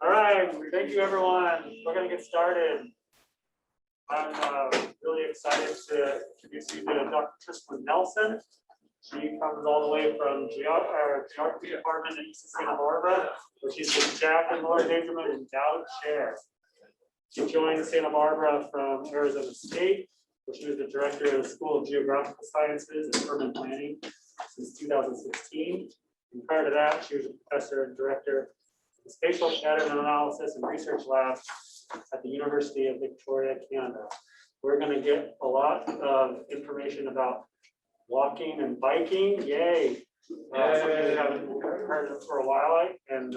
All right, thank you everyone. We're gonna get started. I'm really excited to introduce you to Dr. Trisalyn Nelson. She comes all the way from geography department in East Santa Barbara, where she's the Jack and Laura Dangerman Endowed Chair. She joined Santa Barbara from Arizona State, where she was the director of the School of Geographical Sciences and Urban Planning since 2016. And prior to that, she was a professor and director of the Spatial Pattern Analysis and Research Lab at the University of Victoria, Canada. We're going to get a lot of information about walking and biking. Yay! Something we haven't heard of for a while, and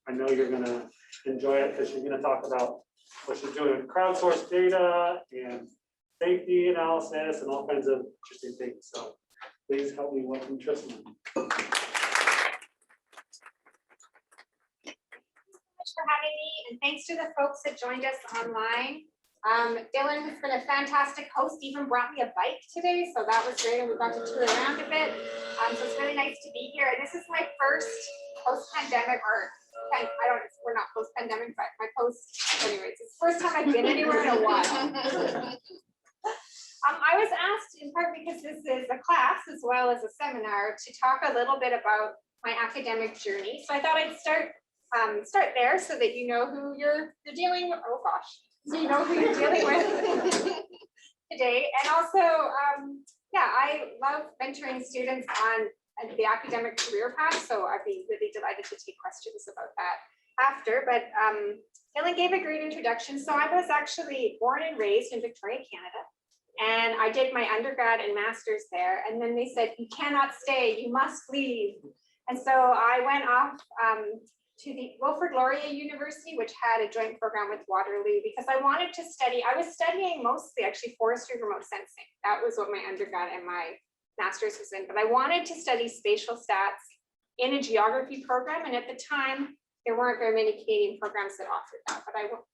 I know you're going to enjoy it because she's going to talk about what she's doing with crowdsourced data and safety analysis and all kinds of interesting things. So please help me welcome Trisalyn. For having me, and thanks to the folks that joined us online. Dylan has been a fantastic host, even brought me a bike today, so that was great, and we got to tour around a bit. So it's really nice to be here, and this is my first post-pandemic, or we're not post-pandemic, but my anyways, it's the first time I've been anywhere in a while. I was asked, in part because this is a class as well as a seminar, to talk a little bit about my academic journey. So I thought I'd start there so that you know who you're dealing with. Oh gosh, so you know who you're dealing with today. And also, yeah, I love mentoring students on the academic career path. So I'd be really delighted to take questions about that after. But Dylan gave a great introduction. So I was actually born and raised in Victoria, Canada. And I did my undergrad and master's there. And then they said, you cannot stay, you must leave. And so I went off to the Wilfrid Laurier University, which had a joint program with Waterloo, because I wanted to study, I was studying mostly actually forestry remote sensing. That was what my undergrad and my master's was in, but I wanted to study spatial stats in a geography program. And at the time, there weren't very many Canadian programs that offered that,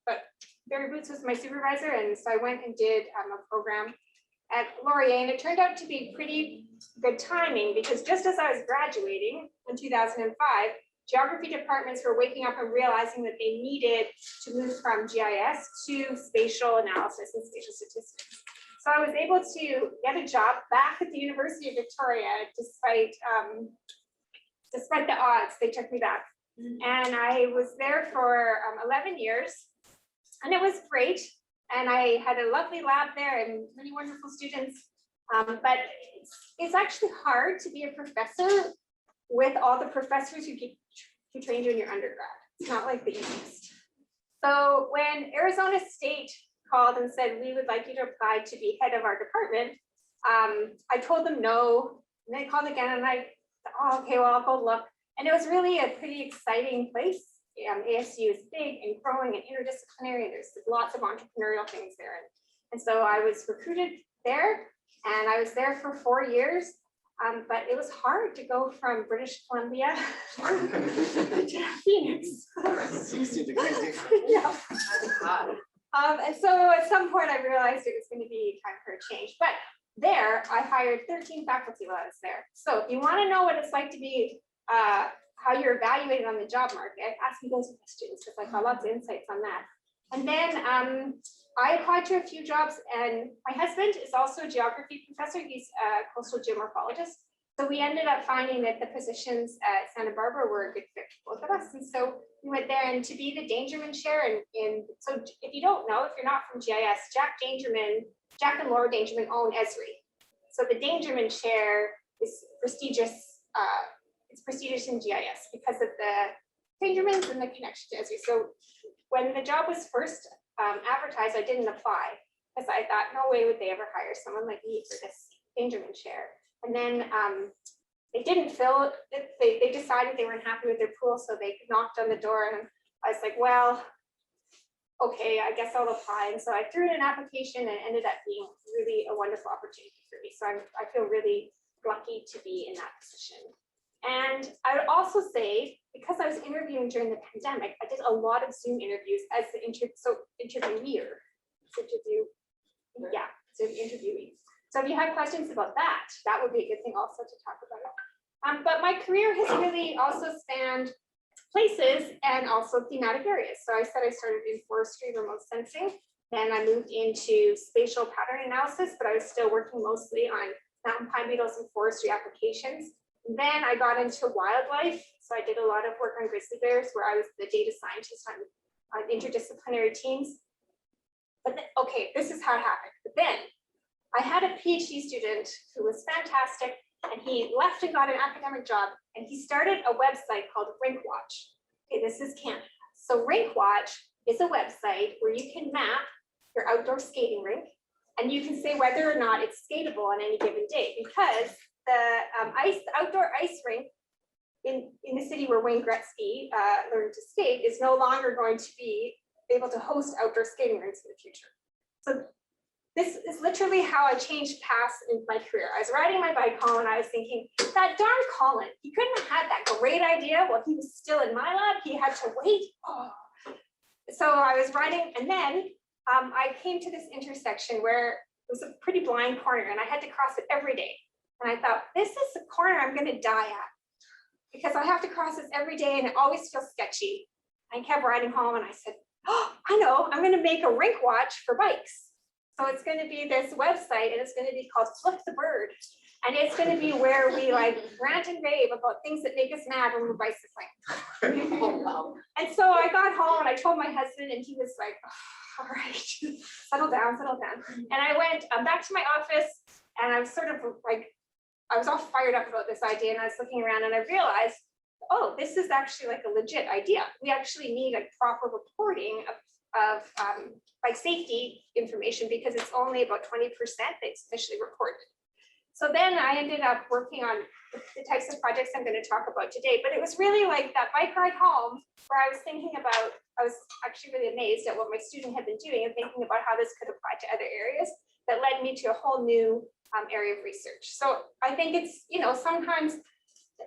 but Barry Boots was my supervisor. And so I went and did a program at Laurier, and it turned out to be pretty good timing, because just as I was graduating in 2005, geography departments were waking up and realizing that they needed to move from GIS to spatial analysis and spatial statistics. So I was able to get a job back at the University of Victoria, despite the odds. They took me back. And I was there for 11 years, and it was great. And I had a lovely lab there and many wonderful students. But it's actually hard to be a professor with all the professors who trained you in your undergrad. It's not like the easiest. So when Arizona State called and said, we would like you to apply to be head of our department, I told them no, and they called again, and I said, oh, okay, well, I'll go look. And it was really a pretty exciting place. ASU is big and growing and interdisciplinary, and there's lots of entrepreneurial things there. And so I was recruited there, and I was there for 4 years. But it was hard to go from British Columbia to Phoenix. 60 degrees different. Yeah. And so at some point I realized it was going to be time for a change. But there I hired 13 faculty while I was there. So if you want to know what it's like to be, how you're evaluated on the job market, ask me those questions, because I got lots of insights on that. And then I applied to a few jobs, and my husband is also a geography professor. He's a coastal geomorphologist. So we ended up finding that the positions at Santa Barbara were a good fit for both of us. And so we went there, and to be the Dangerman chair, so if you don't know, if you're not from GIS, Jack and Laura Dangerman own Esri. So the Dangerman chair is prestigious. It's prestigious in GIS because of the Dangermans and the connection to Esri. So when the job was first advertised, I didn't apply because I thought no way would they ever hire someone like me for this Dangerman chair. And then they didn't fill it. They decided they weren't happy with their pool, so they knocked on the door, and I was like, well, okay, I guess I'll apply. And so I threw in an application, and it ended up being really a wonderful opportunity for me. So I feel really lucky to be in that position. And I would also say, because I was interviewing during the pandemic, I did a lot of Zoom interviews as the interviewee. So if you have questions about that, that would be a good thing also to talk about. But my career has really also spanned places and also thematic areas. So I said I started in forestry, remote sensing. Then I moved into spatial pattern analysis, but I was still working mostly on mountain pine beetles and forestry applications. Then I got into wildlife. So I did a lot of work on grizzly bears where I was the data scientist on interdisciplinary teams. But then, okay, this is how it happened. But then I had a PhD student who was fantastic, and he left and got an academic job, and he started a website called RinkWatch. Okay, this is Canada. So RinkWatch is a website where you can map your outdoor skating rink, and you can say whether or not it's skatable on any given day, because the outdoor ice rink in the city where Wayne Gretzky learned to skate is no longer going to be able to host outdoor skating rinks in the future. So this is literally how I changed paths in my career. I was riding my bike home and I was thinking, that darn Colin, he couldn't have had that great idea while he was still in my lab. He had to wait. Oh. So I was riding, and then I came to this intersection where it was a pretty blind corner and I had to cross it every day. And I thought, this is the corner I'm going to die at, because I have to cross this every day and it always feels sketchy. I kept riding home and I said, oh, I know, I'm going to make a rink watch for bikes. So it's going to be this website, and it's going to be called Flip the Bird. And it's going to be where we like rant and rave about things that make us mad when we're bicycling. Oh, wow. And so I got home and I told my husband, and he was like, oh, all right, settle down, settle down. And I went back to my office, and I was sort of like, I was all fired up about this idea, and I was looking around and I realized, oh, this is actually like a legit idea. We actually need like proper reporting of bike safety information, because it's only about 20% that's officially reported. So then I ended up working on the types of projects I'm going to talk about today, but it was really like that bike ride home where I was thinking about, I was actually really amazed at what my student had been doing and thinking about how this could apply to other areas that led me to a whole new area of research. So I think it's, you know, sometimes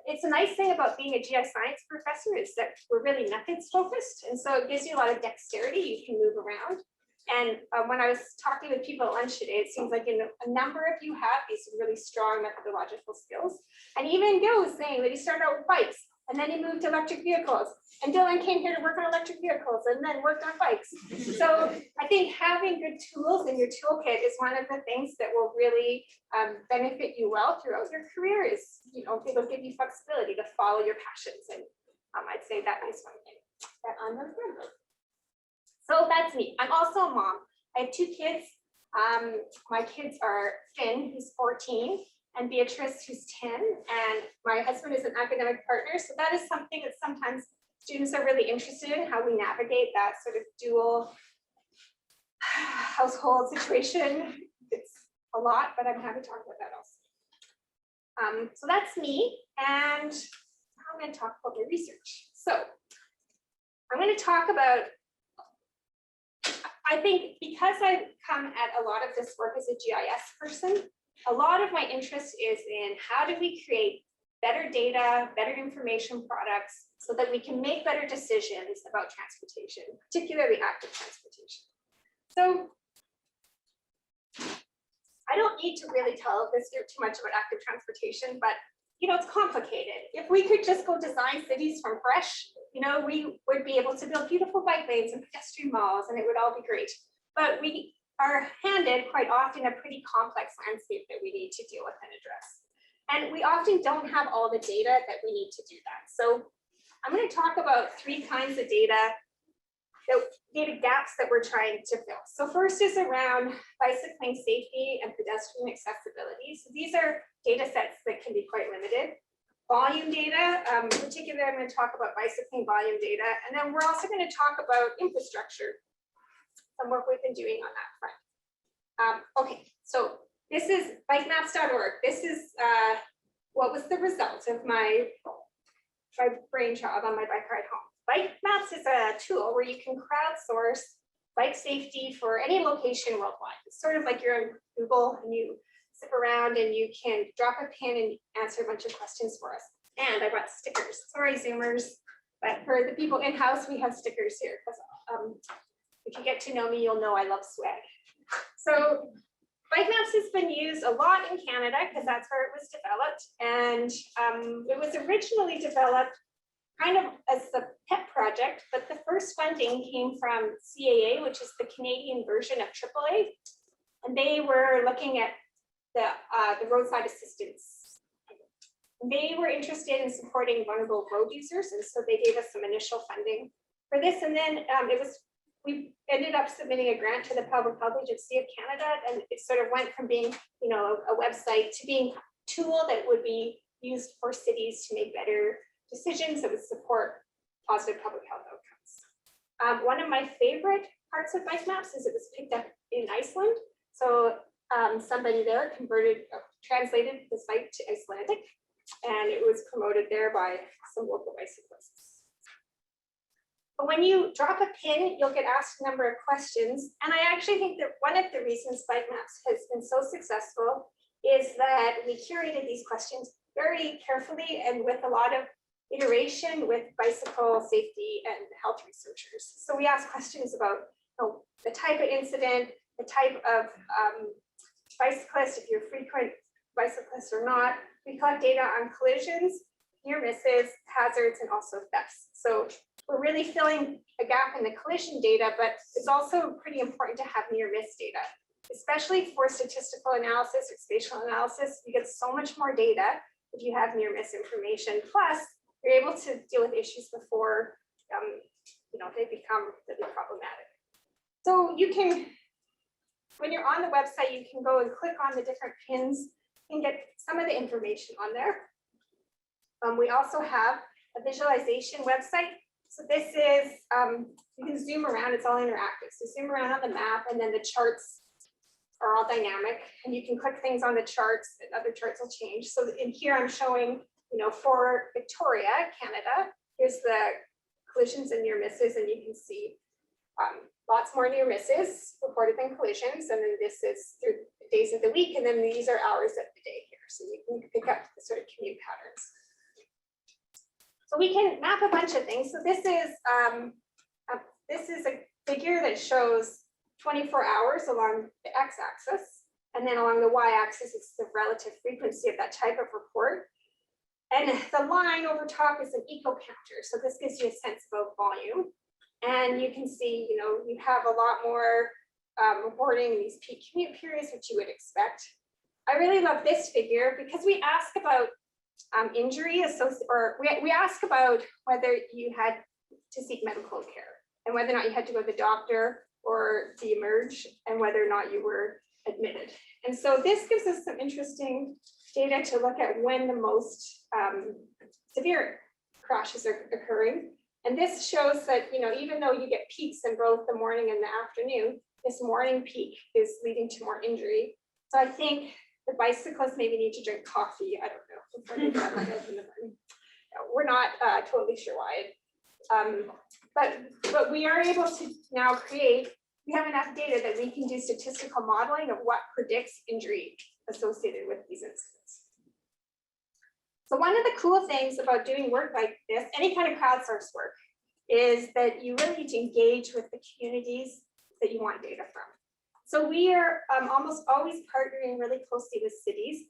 it's a nice thing about being a GI science professor is that we're really methods focused. And so it gives you a lot of dexterity. You can move around. And when I was talking with people at lunch today, it seems like a number of you have these really strong methodological skills. And even Gil was saying that he started out with bikes, and then he moved to electric vehicles. And Dylan came here to work on electric vehicles and then worked on bikes. So I think having good tools in your toolkit is one of the things that will really benefit you well throughout your career. Is, you know, it'll give you flexibility to follow your passions. And I'd say that is one thing that I'm a fan of. So that's me. I'm also a mom. I have 2 kids. My kids are Finn, who's 14, and Beatrice, who's 10. And my husband is an academic partner. So that is something that sometimes students are really interested in, how we navigate that sort of dual household situation. It's a lot, but I'm happy to talk about that also. So that's me. And now I'm going to talk about my research. So I'm going to talk about, I think because I've come at a lot of this work as a GIS person, a lot of my interest is in how do we create better data, better information products so that we can make better decisions about transportation, particularly active transportation. So I don't need to really tell this group too much about active transportation, but you know, it's complicated. If we could just go design cities from fresh, you know, we would be able to build beautiful bike lanes and pedestrian malls, and it would all be great. But we are handed quite often a pretty complex landscape that we need to deal with and address. And we often don't have all the data that we need to do that. So I'm going to talk about 3 kinds of data gaps that we're trying to fill. So first is around bicycling safety and pedestrian accessibility. So these are data sets that can be quite limited. Volume data, particularly I'm going to talk about bicycling volume data. And then we're also going to talk about infrastructure, some work we've been doing on that front. Okay, so this is bikemaps.org. This is what was the result of my brainchild on my bike ride home. BikeMaps is a tool where you can crowdsource bike safety for any location worldwide. It's sort of like you're on Google and you zip around and you can drop a pin and answer a bunch of questions for us. And I brought stickers. Sorry, Zoomers, but for the people in-house, we have stickers here. If you get to know me, you'll know I love swag. So BikeMaps has been used a lot in Canada because that's where it was developed. And it was originally developed kind of as a pet project, but the first funding came from CAA, which is the Canadian version of AAA. And they were looking at the roadside assistance. They were interested in supporting vulnerable road users, and so they gave us some initial funding for this. And then we ended up submitting a grant to the Public Health Agency of Canada, and it sort of went from being, you know, a website to being a tool that would be used for cities to make better decisions that would support positive public health outcomes. One of my favorite parts of BikeMaps is it was picked up in Iceland. So somebody there translated the site to Icelandic, and it was promoted there by some local bicyclists. But when you drop a pin, you'll get asked a number of questions. And I actually think that one of the reasons BikeMaps has been so successful is that we curated these questions very carefully and with a lot of iteration with bicycle safety and health researchers. So we ask questions about, you know, the type of incident, the type of bicyclist, if you're a frequent bicyclist or not. We collect data on collisions, near misses, hazards, and also thefts. So we're really filling a gap in the collision data, but it's also pretty important to have near miss data, especially for statistical analysis or spatial analysis. You get so much more data if you have near miss information. Plus, you're able to deal with issues before you know, they become really problematic. So you can, when you're on the website, you can go and click on the different pins and get some of the information on there. We also have a visualization website. So this is, you can zoom around, it's all interactive. So zoom around on the map, and then the charts are all dynamic, and you can click things on the charts and other charts will change. So in here I'm showing, you know, for Victoria, Canada, here's the collisions and near misses, and you can see lots more near misses reported than collisions. And then this is through the days of the week, and then these are hours of the day here. So you can pick up the sort of commute patterns. So we can map a bunch of things. So this is a figure that shows 24 hours along the x-axis, and then along the y-axis is the relative frequency of that type of report. And the line over top is an eco counter. So this gives you a sense about volume. And you can see, you know, you have a lot more reporting in these peak commute periods, which you would expect. I really love this figure because we ask about injury associated, or we ask about whether you had to seek medical care and whether or not you had to go to the doctor or de-emerge and whether or not you were admitted. And so this gives us some interesting data to look at when the most severe crashes are occurring. And this shows that, you know, even though you get peaks in both the morning and the afternoon, this morning peak is leading to more injury. So I think the bicyclists maybe need to drink coffee. I don't know. Before they get my head in the morning. We're not totally sure why. But we are able to now create, we have enough data that we can do statistical modeling of what predicts injury associated with these incidents. So one of the cool things about doing work like this, any kind of crowdsource work, is that you really need to engage with the communities that you want data from. So we are almost always partnering really closely with cities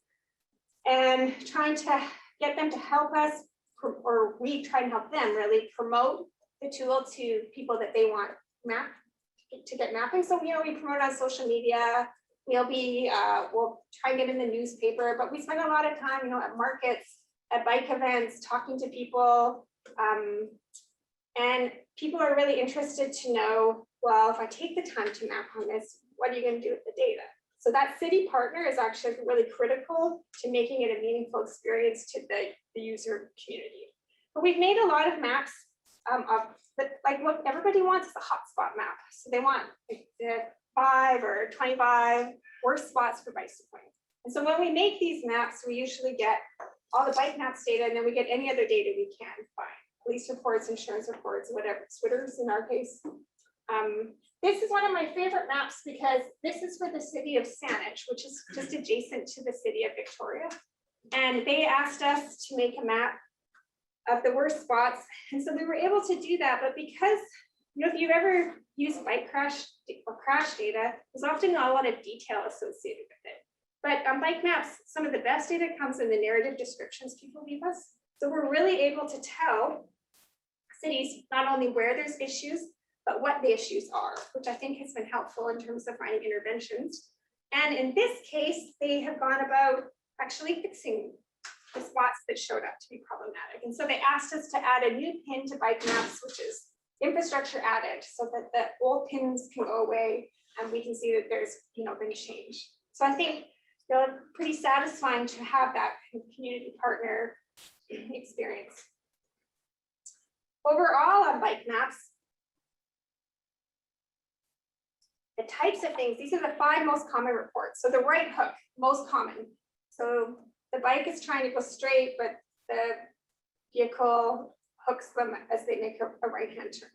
and trying to get them to help us, or we try and help them really promote the tool to people that they want to get mapping. So, you know, we promote on social media. We'll try and get in the newspaper, but we spend a lot of time, you know, at markets, at bike events, talking to people. And people are really interested to know, well, if I take the time to map on this, what are you going to do with the data? So that city partner is actually really critical to making it a meaningful experience to the user community. But we've made a lot of maps like what everybody wants is a hotspot map. So they want like, the 5 or 25 worst spots for bicycling. And so when we make these maps, we usually get all the BikeMaps data, and then we get any other data we can find. Police reports, insurance reports, whatever, Twitters in our case. This is one of my favorite maps because this is for the city of Saanich, which is just adjacent to the city of Victoria. And they asked us to make a map of the worst spots. And so we were able to do that, but because, you know, if you've ever used bike crash or crash data, there's often not a lot of detail associated with it. But on BikeMaps, some of the best data comes in the narrative descriptions people leave us. So we're really able to tell cities, not only where there's issues, but what the issues are, which I think has been helpful in terms of finding interventions. And in this case, they have gone about actually fixing the spots that showed up to be problematic. And so they asked us to add a new pin to BikeMaps, which is infrastructure added, so that the old pins can go away and we can see that there's been change. So I think pretty satisfying to have that community partner experience. Overall on BikeMaps, the types of things, these are the 5 most common reports. So the right hook, most common. So the bike is trying to go straight, but the vehicle hooks them as they make a right-hand turn.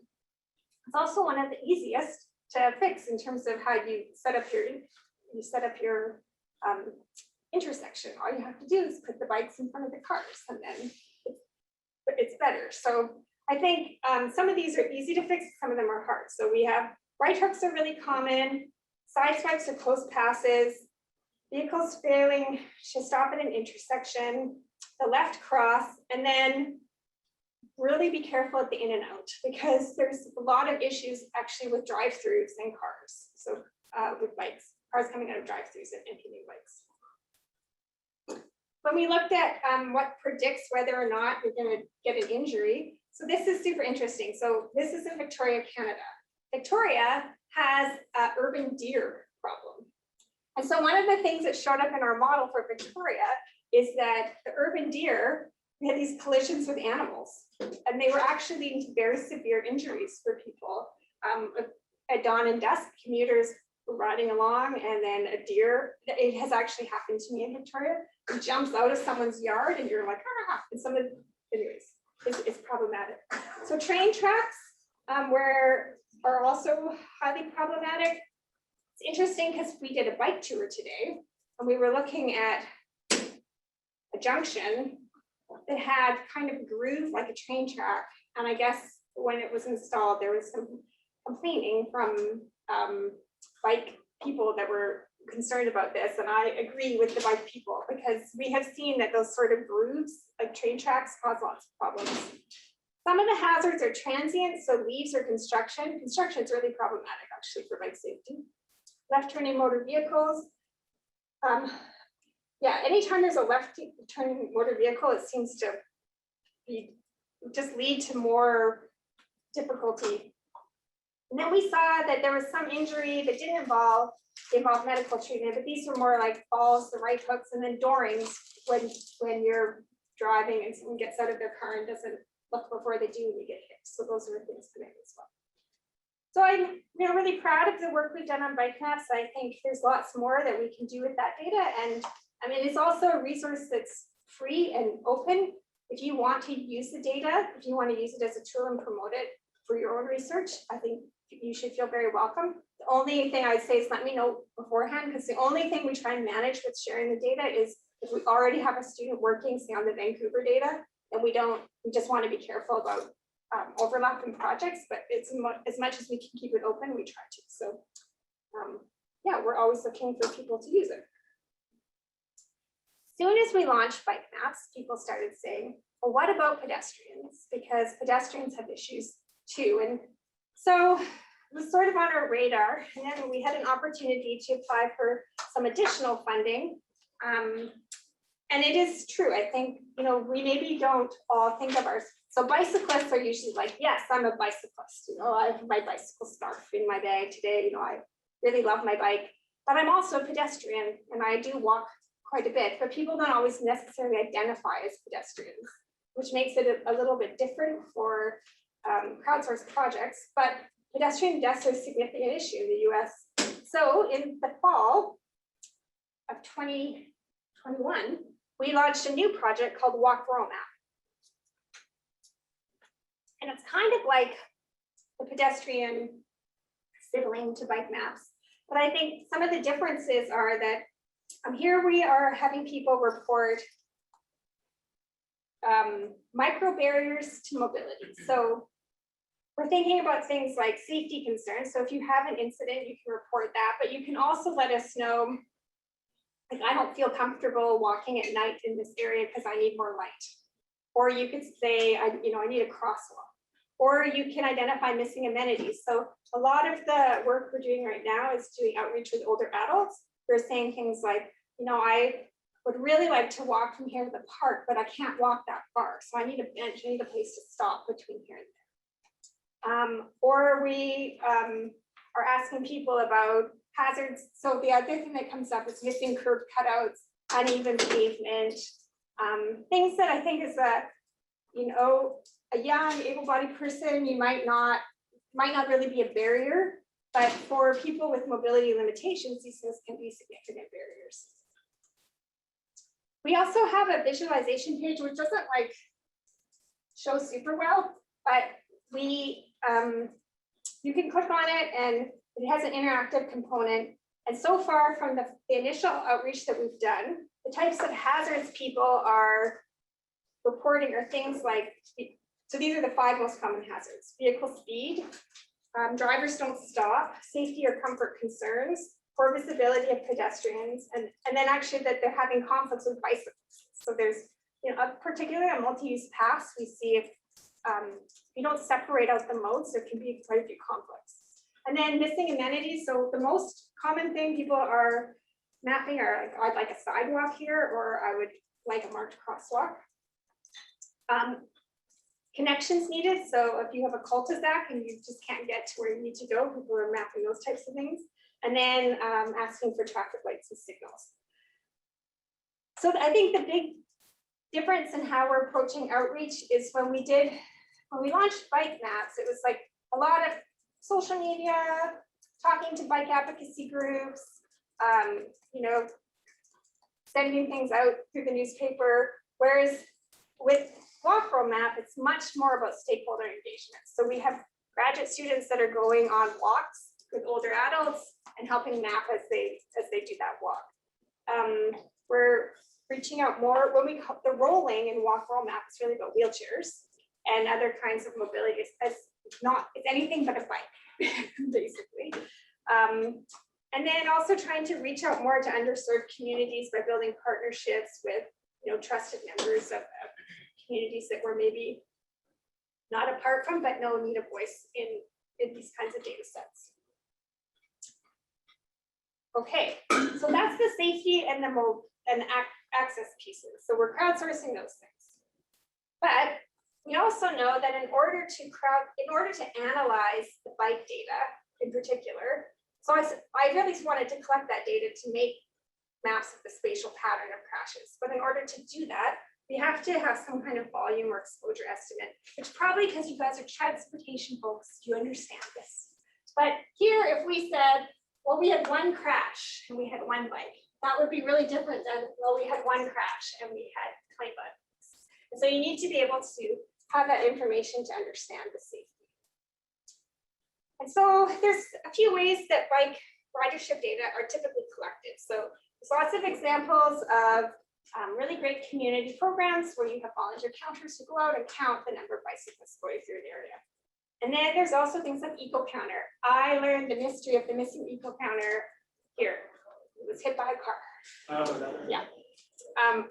It's also one of the easiest to fix in terms of how you set up your intersection. All you have to do is put the bikes in front of the cars, and then it's better. So I think some of these are easy to fix, some of them are hard. So we have right hooks are really common, side swipes or close passes, vehicles failing to stop at an intersection, the left cross, and then really be careful at the in and out, because there's a lot of issues actually with drive-throughs and cars. So with bikes, cars coming out of drive-throughs and impeding bikes. When we looked at what predicts whether or not you're going to get an injury, so this is super interesting. So this is in Victoria, Canada. Victoria has an urban deer problem. And so one of the things that showed up in our model for Victoria is that the urban deer, we had these collisions with animals, and they were actually leading to very severe injuries for people. At dawn and dusk, commuters were riding along, and then a deer, it has actually happened to me in Victoria, it jumps out of someone's yard, and you're like, ah, and anyways, it's problematic. So train tracks are also highly problematic. It's interesting because we did a bike tour today, and we were looking at a junction that had kind of a groove like a train track. And I guess when it was installed, there was some complaining from bike people that were concerned about this. And I agree with the bike people, because we have seen that those sort of grooves, like train tracks, cause lots of problems. Some of the hazards are transient, so leaves or construction. Construction is really problematic actually for bike safety. Left turning motor vehicles. Yeah, anytime there's a left turning motor vehicle, it seems to just lead to more difficulty. And then we saw that there was some injury that didn't involve medical treatment, but these were more like falls, the right hooks, and then doorings when you're driving and someone gets out of their car and doesn't look before they do and you get hit. So those are things to make as well. So I'm really proud of the work we've done on BikeMaps. I think there's lots more that we can do with that data. And I mean, it's also a resource that's free and open. If you want to use the data, if you want to use it as a tool and promote it for your own research, I think you should feel very welcome. The only thing I'd say is let me know beforehand, because the only thing we try and manage with sharing the data is if we already have a student working, say, on the Vancouver data, and we just want to be careful about overlap in projects, but it's as much as we can keep it open, we try to. So yeah, we're always looking for people to use it. As soon as we launched BikeMaps, people started saying, well, what about pedestrians? Because pedestrians have issues too. And so it was sort of on our radar. And then we had an opportunity to apply for some additional funding. And it is true. I think, we maybe don't all think of ours. So bicyclists are usually like, yes, I'm a bicyclist. I have my bicycle scarf in my bag today. I really love my bike, but I'm also a pedestrian and I do walk quite a bit, but people don't always necessarily identify as pedestrians, which makes it a little bit different for crowdsourced projects. But pedestrian deaths are a significant issue in the US. So in the fall of 2021, we launched a new project called Walk Rural Map. And it's kind of like the pedestrian sibling to BikeMaps. But I think some of the differences are that here we are having people report micro barriers to mobility. So we're thinking about things like safety concerns. So if you have an incident, you can report that, but you can also let us know, like, I don't feel comfortable walking at night in this area because I need more light. Or you could say, I need a crosswalk. or you can identify missing amenities. So a lot of the work we're doing right now is doing outreach with older adults. They're saying things like, you know, I would really like to walk from here to the park, but I can't walk that far. So I need a bench, I need a place to stop between here and there. Or we are asking people about hazards. So the other thing that comes up is missing curb cutouts, uneven pavement, things that I think is a, you know, a young able-bodied person, you might not really be a barrier, but for people with mobility limitations, these things can be significant barriers. We also have a visualization page, which doesn't like show super well, but we you can click on it and it has an interactive component. And so far from the initial outreach that we've done, the types of hazards people are reporting are things like, so these are the 5 most common hazards: vehicle speed, drivers don't stop, safety or comfort concerns, poor visibility of pedestrians, and then actually that they're having conflicts with bicycles. So there's, you know, particularly a multi-use pass, we see if you don't separate out the modes, there can be quite a few conflicts. And then missing amenities. So the most common thing people are mapping are like, I'd like a sidewalk here, or I would like a marked crosswalk. Connections needed. So if you have a cul-de-sac and you just can't get to where you need to go, people are mapping those types of things. And then asking for traffic lights and signals. So I think the big difference in how we're approaching outreach is when we launched BikeMaps, it was like a lot of social media, talking to bike advocacy groups, you know, sending things out through the newspaper. Whereas with Walk World Map, it's much more about stakeholder engagement. So we have graduate students that are going on walks with older adults and helping map as they do that walk. We're reaching out more when we call the rolling and Walk World Map. It's really about wheelchairs and other kinds of mobility. It's anything but a bike, basically. And then also trying to reach out more to underserved communities by building partnerships with, you know, trusted members of communities that we're maybe not apart from, but no need a voice in these kinds of data sets. Okay, so that's the safety and the access pieces. So we're crowdsourcing those things. But we also know that in order to analyze the bike data in particular, so I really wanted to collect that data to make maps of the spatial pattern of crashes. But in order to do that, we have to have some kind of volume or exposure estimate, which probably because you guys are transportation folks, you understand this. But here, if we said, well, we had 1 crash and we had 1 bike, that would be really different than, well, we had 1 crash and we had 20 bikes. And so you need to be able to have that information to understand the safety. And so there's a few ways that bike ridership data are typically collected. So there's lots of examples of really great community programs where you have volunteer counters who go out and count the number of bicyclists going through an area. And then there's also things like eco counter. I learned the mystery of the missing eco counter here. It was hit by a car. Oh, yeah.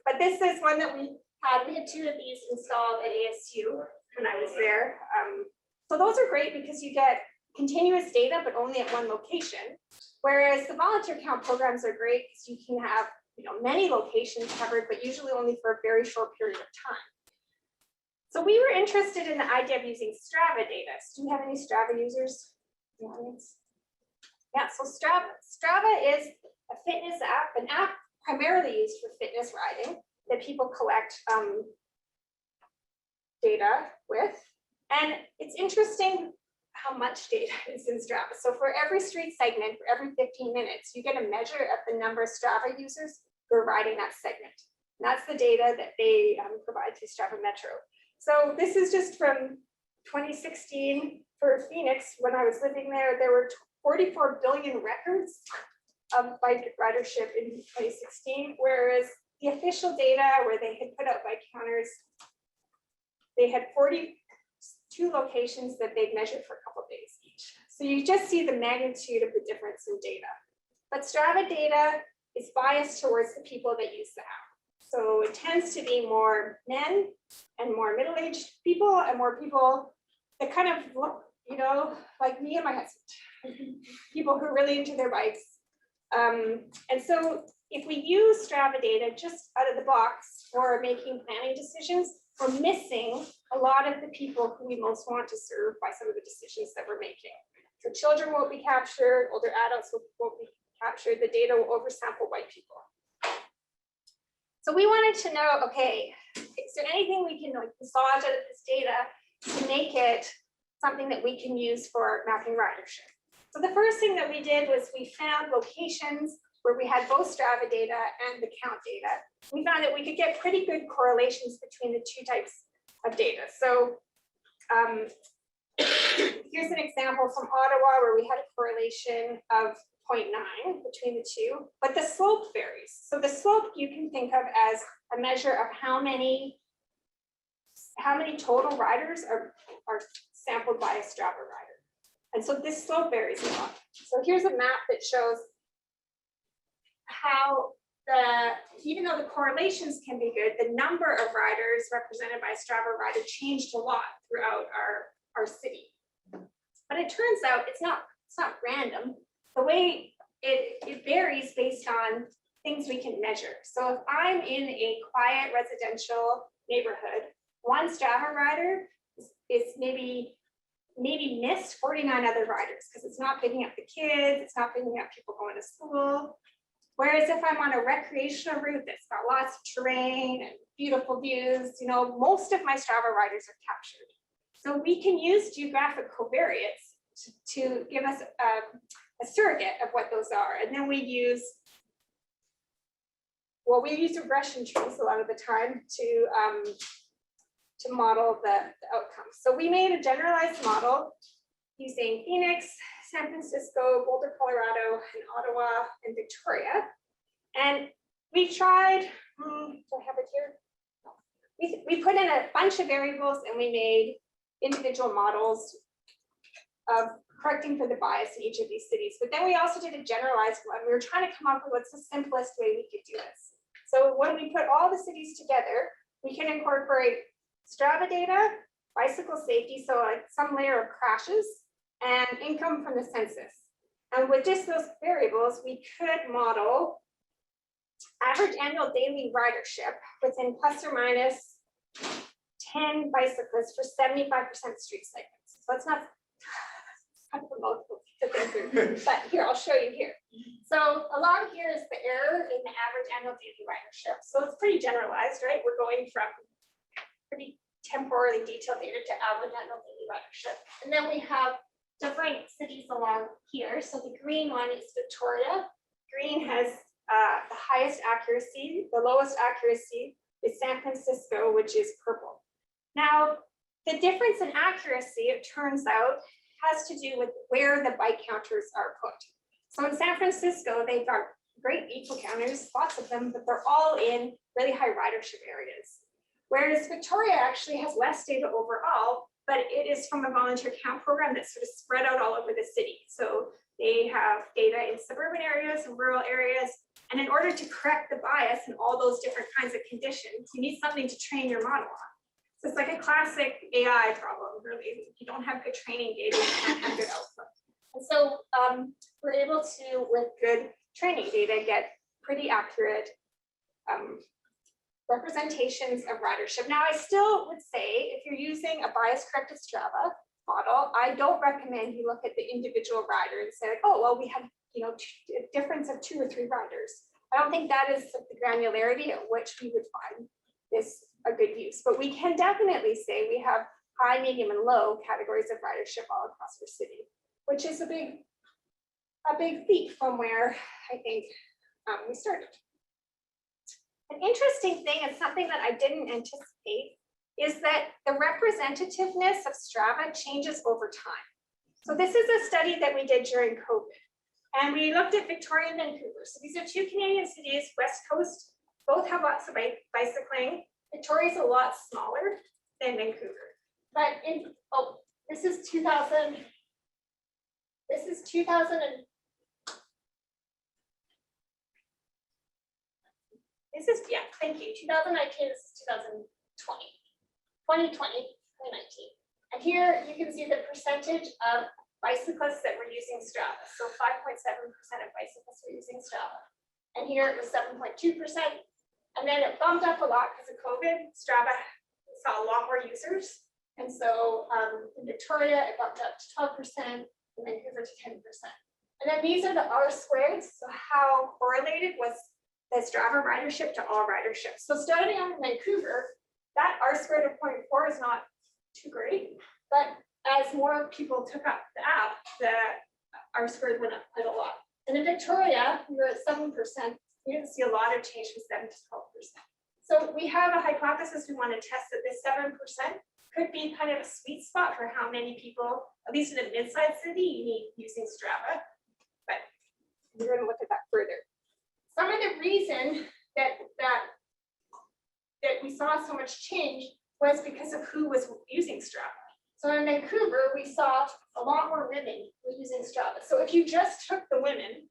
But this is one that we had 2 of these installed at ASU when I was there. So those are great because you get continuous data, but only at 1 location. Whereas the volunteer count programs are great because you can have, you know, many locations covered, but usually only for a very short period of time. So we were interested in the idea of using Strava data. So do we have any Strava users in the audience? Yeah, so Strava is a fitness app, an app primarily used for fitness riding that people collect data with. And it's interesting how much data is in Strava. So for every street segment, for every 15 minutes, you get a measure of the number of Strava users who are riding that segment. And that's the data that they provide to Strava Metro. So this is just from 2016 for Phoenix. When I was living there, there were 44 billion records of bike ridership in 2016, whereas the official data where they had put out bike counters, they had 42 locations that they'd measured for a couple of days each. So you just see the magnitude of the difference in data. But Strava data is biased towards the people that use the app. So it tends to be more men and more middle-aged people and more people that kind of look, you know, like me and my husband, people who are really into their bikes. And so if we use Strava data just out of the box for making planning decisions, we're missing a lot of the people who we most want to serve by some of the decisions that we're making. So children won't be captured, older adults won't be captured, the data will oversample white people. So we wanted to know, okay, is there anything we can like massage out of this data to make it something that we can use for mapping ridership? So the first thing that we did was we found locations where we had both Strava data and the count data. We found that we could get pretty good correlations between the two types of data. So here's an example from Ottawa where we had a correlation of 0.9 between the two, but the slope varies. So the slope you can think of as a measure of how many total riders are sampled by a Strava rider. And so this slope varies a lot. So here's a map that shows how even though the correlations can be good, the number of riders represented by a Strava rider changed a lot throughout our city. But it turns out it's not random. The way it varies based on things we can measure. So if I'm in a quiet residential neighborhood, one Strava rider is maybe missed 49 other riders because it's not picking up the kids, it's not picking up people going to school. Whereas if I'm on a recreational route that's got lots of terrain and beautiful views, you know, most of my Strava riders are captured. So we can use geographic covariates to give us a surrogate of what those are. And then we use regression trees a lot of the time to model the outcomes. So we made a generalized model using Phoenix, San Francisco, Boulder, Colorado, and Ottawa and Victoria. And we tried, do I have it here? We put in a bunch of variables and we made individual models of correcting for the bias in each of these cities. But then we also did a generalized one. We were trying to come up with what's the simplest way we could do this. So when we put all the cities together, we can incorporate Strava data, bicycle safety, so like some layer of crashes, and income from the census. And with just those variables, we could model average annual daily ridership within plus or minus 10 bicyclists for 75% street segments. So it's not multiple to think through, but here, I'll show you here. So along here is the error in the average annual daily ridership. So it's pretty generalized, right? We're going from pretty temporally detailed data to average annual daily ridership. And then we have different cities along here. So the green one is Victoria. Green has the highest accuracy. The lowest accuracy is San Francisco, which is purple. Now, the difference in accuracy, it turns out, has to do with where the bike counters are put. So in San Francisco, they've got great vehicle counters, lots of them, but they're all in really high ridership areas. Whereas Victoria actually has less data overall, but it is from a volunteer count program that's sort of spread out all over the city. So they have data in suburban areas and rural areas. And in order to correct the bias in all those different kinds of conditions, you need something to train your model on. So it's like a classic AI problem, really. If you don't have good training data, you can't have good output. And so we're able to, with good training data, get pretty accurate representations of ridership. Now, I still would say, if you're using a bias-corrected Strava model, I don't recommend you look at the individual rider and say, like, oh, well, we have a difference of 2 or 3 riders. I don't think that is the granularity at which we would find this a good use. But we can definitely say we have high, medium, and low categories of ridership all across our city, which is a big leap from where I think we started. An interesting thing, and something that I didn't anticipate, is that the representativeness of Strava changes over time. So this is a study that we did during COVID, and we looked at Victoria and Vancouver. So these are 2 Canadian cities, West Coast, both have lots of bicycling. Victoria is a lot smaller than Vancouver. But this is 2000. This is 2000 and this is, yeah, thank you. 2019, this is 2020. 2019. And here you can see the percentage of bicyclists that were using Strava. So 5.7% of bicyclists were using Strava. And here it was 7.2%. And then it bumped up a lot because of COVID. Strava saw a lot more users. And so in Victoria, it bumped up to 12%, and Vancouver to 10%. And then these are the R squareds. So how correlated was the Strava ridership to all ridership. So starting on Vancouver, that R squared of 0.4 is not too great, but as more people took up the app, the R squared went up quite a lot. And in Victoria, we were at 7%. We didn't see a lot of change from 7 to 12%. So we have a hypothesis we want to test that this 7% could be kind of a sweet spot for how many people, at least in a mid-sized city, you need using Strava. But we're going to look at that further. Some of the reason that we saw so much change was because of who was using Strava. So in Vancouver, we saw a lot more women were using Strava. So if you just took the women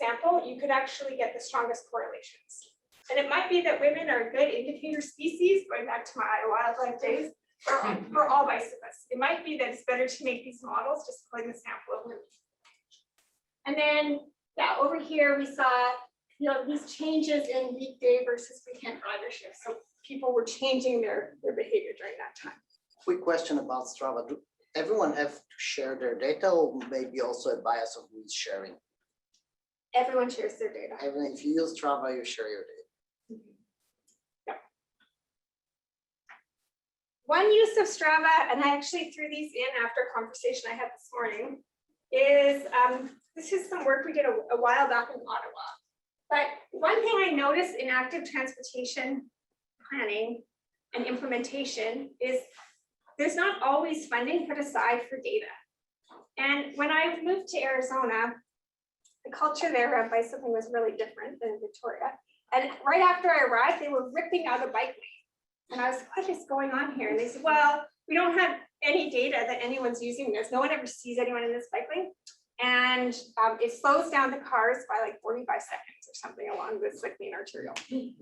sample, you could actually get the strongest correlations. And it might be that women are a good indicator species, going back to my wildlife days, for all bicyclists. It might be that it's better to make these models just pulling the sample of women. And then, yeah, over here we saw, these changes in weekday versus weekend ridership. So people were changing their behavior during that time. Quick question about Strava. Do everyone have to share their data, or maybe also a bias of who is sharing? Everyone shares their data. Even if you use Strava, you share your data. Yep. One use of Strava, and I actually threw these in after a conversation I had this morning, is this is some work we did a while back in Ottawa. But one thing I noticed in active transportation planning and implementation is there's not always funding put aside for data. And when I moved to Arizona, the culture there of bicycling was really different than in Victoria. And right after I arrived, they were ripping out a bike lane. And I was, what is going on here? And they said, well, we don't have any data that anyone's using this. No one ever sees anyone in this bike lane. And it slows down the cars by like 45 seconds or something along this like main arterial.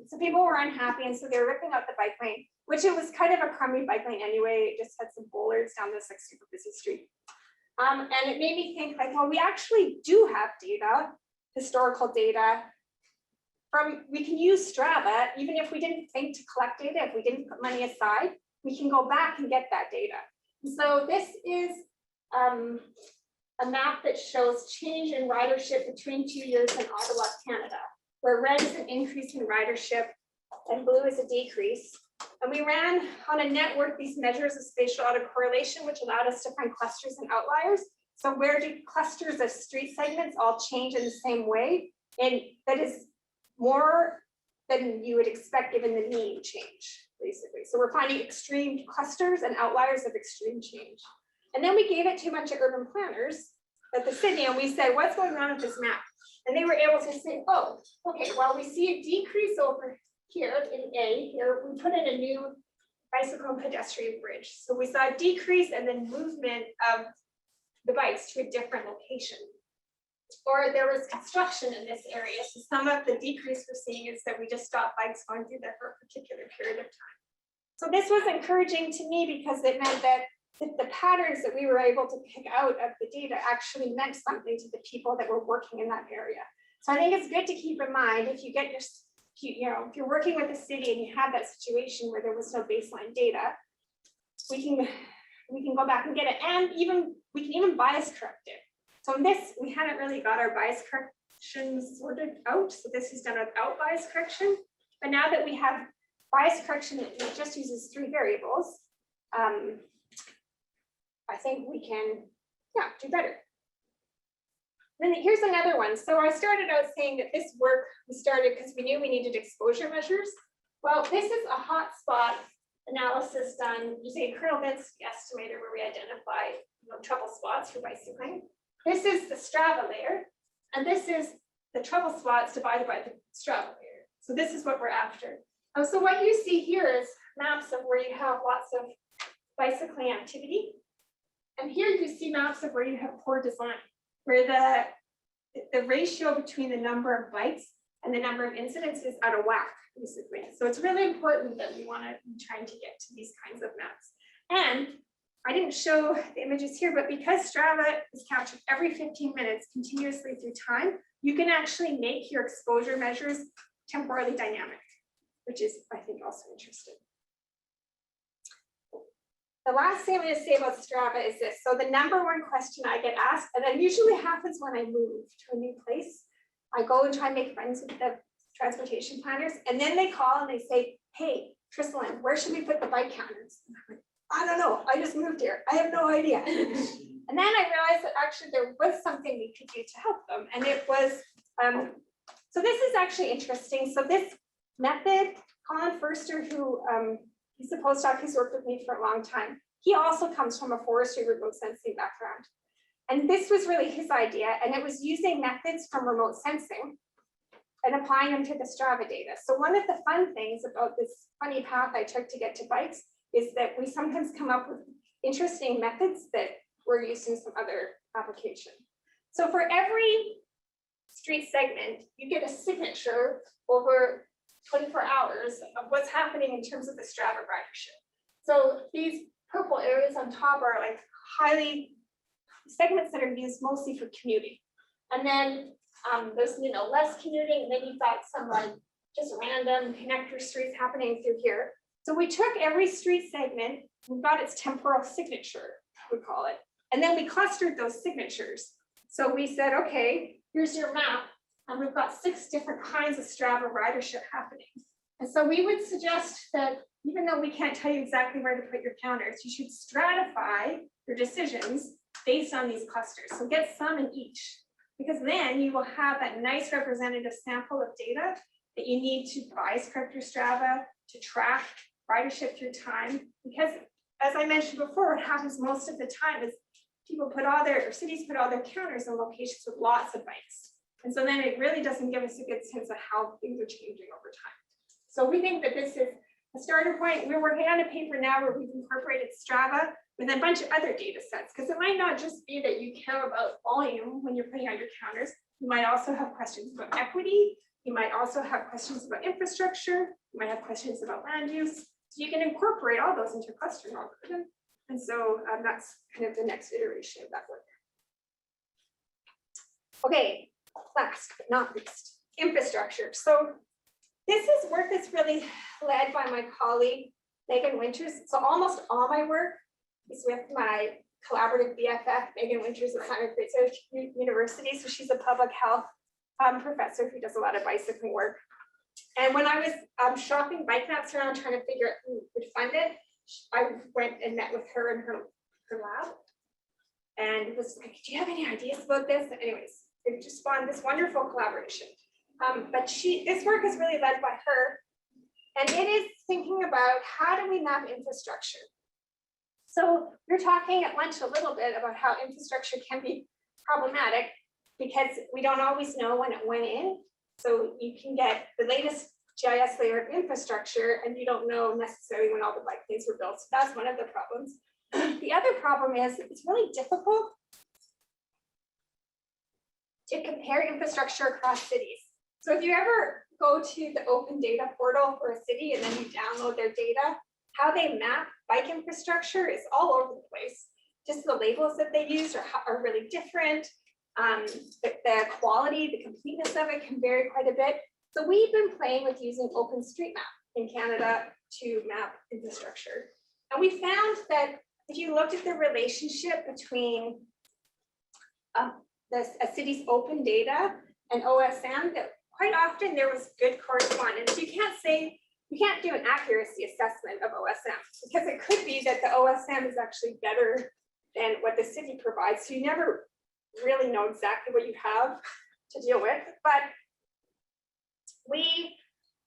So people were unhappy, and so they were ripping out the bike lane, which it was kind of a crummy bike lane anyway. It just had some bollards down this like super busy street. And it made me think like, well, we actually do have data, historical data. We can use Strava, even if we didn't think to collect data, if we didn't put money aside, we can go back and get that data. So this is a map that shows change in ridership between 2 years in Ottawa, Canada, where red is an increase in ridership and blue is a decrease. And we ran on a network these measures of spatial autocorrelation, which allowed us to find clusters and outliers. So where do clusters of street segments all change in the same way? And that is more than you would expect given the mean change, basically. So we're finding extreme clusters and outliers of extreme change. And then we gave it to a bunch of urban planners at the city, and we said, what's going on with this map? And they were able to say, oh, okay, well, we see a decrease over here in A. Here, we put in a new bicycle and pedestrian bridge. So we saw a decrease and then movement of the bikes to a different location. Or there was construction in this area. So some of the decrease we're seeing is that we just stopped bikes going through there for a particular period of time. So this was encouraging to me because it meant that the patterns that we were able to pick out of the data actually meant something to the people that were working in that area. So I think it's good to keep in mind if you get your, if you're working with a city and you have that situation where there was no baseline data, we can go back and get it, and we can even bias correct it. So in this, we haven't really got our bias corrections sorted out. So this is done without bias correction. But now that we have bias correction, it just uses 3 variables. I think we can, do better. Then here's another one. So I started out saying that this work we started because we knew we needed exposure measures. Well, this is a hotspot analysis done using a kernel density estimator where we identify trouble spots for bicycling. This is the Strava layer, and this is the trouble spots divided by the Strava layer. So this is what we're after. So what you see here is maps of where you have lots of bicycling activity. And here you see maps of where you have poor design, where the ratio between the number of bikes and the number of incidents is out of whack, basically. So it's really important that we want to be trying to get to these kinds of maps. And I I didn't show the images here, but because Strava is captured every 15 minutes continuously through time, you can actually make your exposure measures temporally dynamic, which is, I think, also interesting. The last thing I'm going to say about Strava is this. So the #1 question I get asked, and that usually happens when I move to a new place. I go and try and make friends with the transportation planners, and then they call and they say, hey, Trisalyn, where should we put the bike counters? And I'm like, I don't know, I just moved here. I have no idea. And then I realized that actually there was something we could do to help them. And it was, so this is actually interesting. So this method, Colin Furster, who he's a postdoc, he's worked with me for a long time. He also comes from a forestry remote sensing background. And this was really his idea. And it was using methods from remote sensing and applying them to the Strava data. So one of the fun things about this funny path I took to get to bikes is that we sometimes come up with interesting methods that were used in some other application. So for every street segment, you get a signature over 24 hours of what's happening in terms of the Strava ridership. So these purple areas on top are like highly segments that are used mostly for commuting. And then there's less commuting, and then you've got some like just random connector streets happening through here. So we took every street segment, we got its temporal signature, we call it, and then we clustered those signatures. So we said, okay, here's your map, and we've got 6 different kinds of Strava ridership happening. And so we would suggest that even though we can't tell you exactly where to put your counters, you should stratify your decisions based on these clusters. So get some in each, because then you will have that nice representative sample of data that you need to bias correct your Strava, to track ridership through time. Because as I mentioned before, what happens most of the time is people put all their, or cities put all their counters in locations with lots of bikes. And so then it really doesn't give us a good sense of how things are changing over time. So we think that this is a starter point. We're working on a paper now where we've incorporated Strava with a bunch of other data sets, because it might not just be that you care about volume when you're putting out your counters. You might also have questions about equity. You might also have questions about infrastructure. You might have questions about land use. So you can incorporate all those into a clustering algorithm. And so that's kind of the next iteration of that work. Okay, last but not least, infrastructure. So this is work that's really led by my colleague, Megan Winters. So almost all my work is with my collaborative BFF, Megan Winters at Simon Fraser University. So she's a public health professor who does a lot of bicycling work. And when I was shopping BikeMaps around trying to figure out who would fund it, I went and met with her in her lab. And it was like, do you have any ideas about this? And anyways, it just spawned this wonderful collaboration. But this work is really led by her. And it is thinking about how do we map infrastructure? So we're talking at lunch a little bit about how infrastructure can be problematic because we don't always know when it went in. So you can get the latest GIS layer of infrastructure and you don't know necessarily when all the bike lanes were built. So that's one of the problems. The other problem is it's really difficult to compare infrastructure across cities. So if you ever go to the open data portal for a city and then you download their data, how they map bike infrastructure is all over the place. Just the labels that they use are really different. The quality, the completeness of it can vary quite a bit. So we've been playing with using OpenStreetMap in Canada to map infrastructure. And we found that if you looked at the relationship between a city's open data and OSM, that quite often there was good correspondence. You can't do an accuracy assessment of OSM because it could be that the OSM is actually better than what the city provides. So you never really know exactly what you have to deal with. But we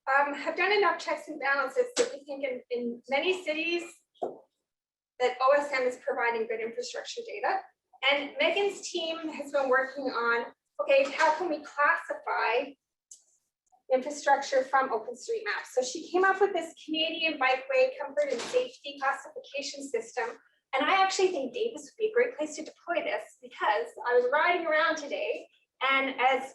have done enough checks and balances that we think in many cities that OSM is providing good infrastructure data. And Megan's team has been working on, okay, how can we classify infrastructure from OpenStreetMaps? So she came up with this Canadian Bikeway comfort and safety classification system. And I actually think Davis would be a great place to deploy this because I was riding around today and as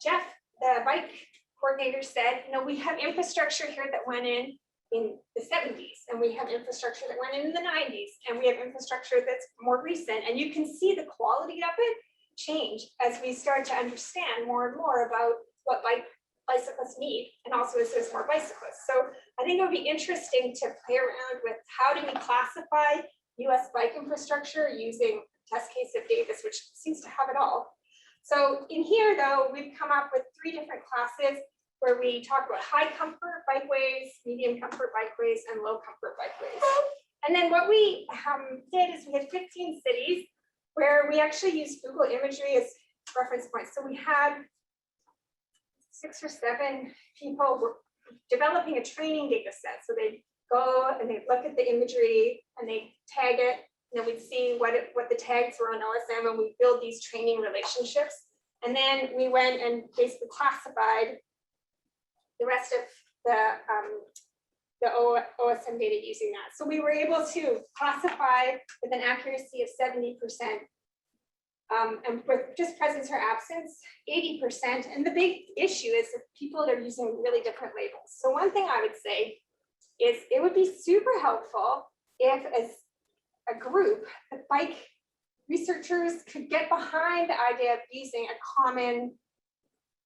Jeff, the bike coordinator said, we have infrastructure here that went in in the 70s, and we have infrastructure that went in the 90s, and we have infrastructure that's more recent, and you can see the quality of it change as we start to understand more and more about what bicyclists need, and also as there's more bicyclists. So I think it would be interesting to play around with how do we classify US bike infrastructure using test case of Davis, which seems to have it all. So in here, though, we've come up with 3 different classes where we talk about high comfort bikeways, medium comfort bikeways, and low comfort bikeways. And then what we did is we had 15 cities where we actually used Google imagery as reference points. So we had 6 or 7 people were developing a training data set. So they go and they look at the imagery and they tag it, and then we'd see what the tags were on OSM, and we build these training relationships. And then we went and basically classified the rest of the OSM data using that. So we were able to classify with an accuracy of 70%, and with just presence or absence, 80%. And the big issue is that people are using really different labels. So one thing I would say is it would be super helpful if, as a group, the bike researchers could get behind the idea of using a common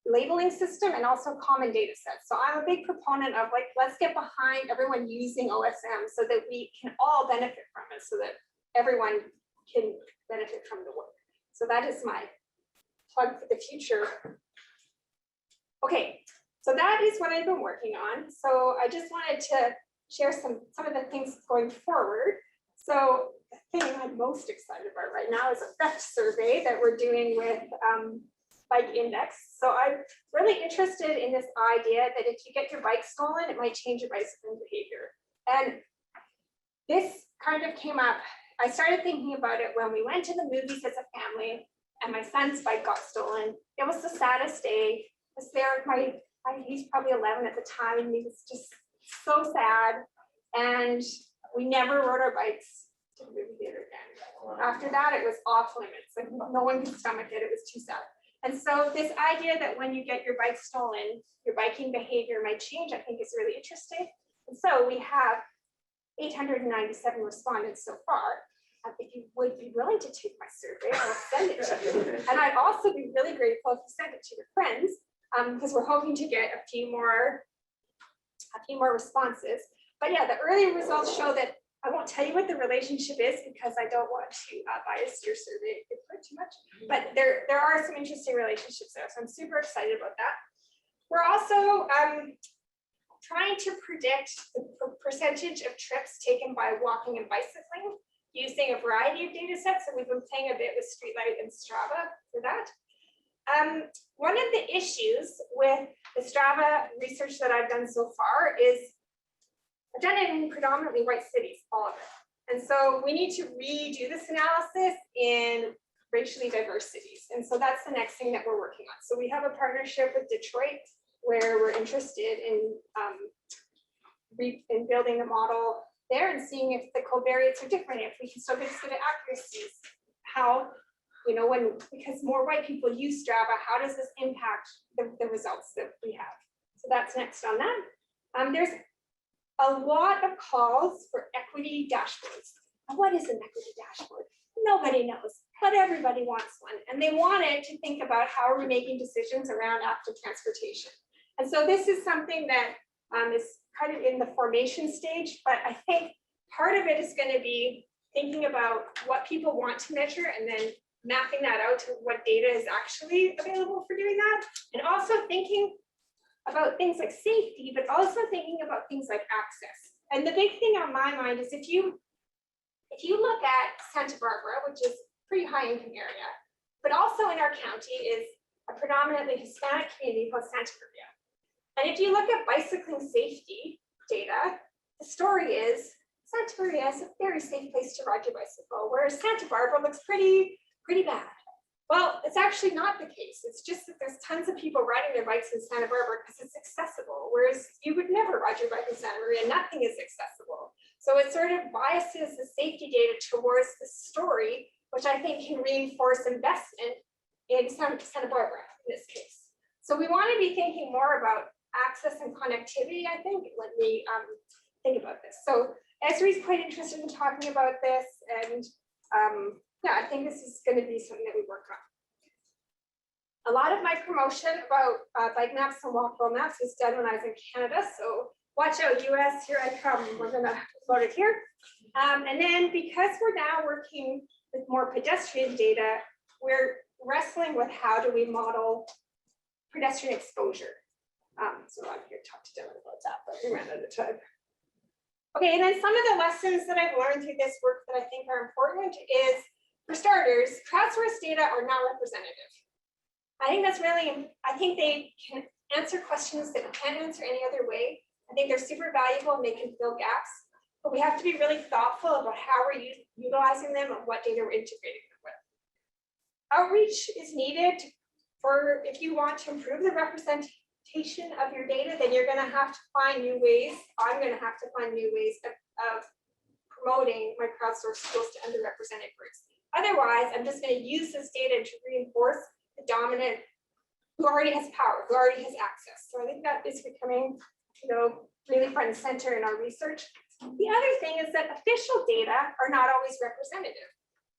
labeling system and also common data sets. So I'm a big proponent of, like, let's get behind everyone using OSM so that we can all benefit from it, so that everyone can benefit from the work. So that is my plug for the future. Okay, so that is what I've been working on. So I just wanted to share some of the things going forward. So the thing I'm most excited about right now is a theft survey that we're doing with Bike Index. So I'm really interested in this idea that if you get your bike stolen, it might change your bicycling behavior. And this kind of came up, I started thinking about it when we went to the movies as a family and my son's bike got stolen. It was the saddest day. I was there with he's probably 11 at the time, and he was just so sad. And we never rode our bikes to the movie theater again. After that, it was off limits. Like, no one could stomach it. It was too sad. And so this idea that when you get your bike stolen, your biking behavior might change, I think is really interesting. And so we have 897 respondents so far. If you would be willing to take my survey, I'll send it to you. And I'd also be really grateful if you send it to your friends, because we're hoping to get a few more responses. But yeah, the early results show that I won't tell you what the relationship is because I don't want to bias your survey too much. But there are some interesting relationships there, so I'm super excited about that. We're also trying to predict the percentage of trips taken by walking and bicycling using a variety of data sets. So we've been playing a bit with Streetlight and Strava for that. One of the issues with the Strava research that I've done so far is I've done it in predominantly white cities, all of it. And so we need to redo this analysis in racially diverse cities. And so that's the next thing that we're working on. So we have a partnership with Detroit where we're interested in building a model there and seeing if the covariates are different, if we can still get to the accuracies, how, because more white people use Strava, how does this impact the results that we have? So that's next on that. There's a lot of calls for equity dashboards. Now, what is an equity dashboard? Nobody knows, but everybody wants one. And they wanted to think about how are we making decisions around active transportation. And so this is something that is kind of in the formation stage, but I think part of it is going to be thinking about what people want to measure and then mapping that out to what data is actually available for doing that. And also thinking about things like safety, but also thinking about things like access. And the big thing on my mind is if you look at Santa Barbara, which is a pretty high income area, but also in our county is a predominantly Hispanic community called Santa Maria. And if you look at bicycling safety data, the story is Santa Maria is a very safe place to ride your bicycle, whereas Santa Barbara looks pretty bad. Well, it's actually not the case. It's just that there's tons of people riding their bikes in Santa Barbara because it's accessible, whereas you would never ride your bike in Santa Maria, nothing is accessible. So it sort of biases the safety data towards the story, which I think can reinforce investment in Santa Barbara in this case. So we want to be thinking more about access and connectivity, I think, when we think about this. So Esri's quite interested in talking about this, and yeah, I think this is going to be something that we work on. A lot of my promotion about BikeMaps and walkable maps is done when I was in Canada. So watch out, US, here I come. We're going to promote it here. And then because we're now working with more pedestrian data, we're wrestling with how do we model pedestrian exposure. So I'm here to talk to Dylan about that, but we ran out of time. Okay, and then some of the lessons that I've learned through this work that I think are important is, for starters, crowdsourced data are not representative. I think that's really, I think they can answer questions that you can't answer any other way. I think they're super valuable and they can fill gaps, but we have to be really thoughtful about how we're utilizing them and what data we're integrating them with. Outreach is needed for, if you want to improve the representation of your data, then you're going to have to find new ways. I'm going to have to find new ways of promoting my crowdsourced tools to underrepresented groups. Otherwise, I'm just going to use this data to reinforce the dominant who already has power, who already has access. So I think that is becoming, really front and center in our research. The other thing is that official data are not always representative.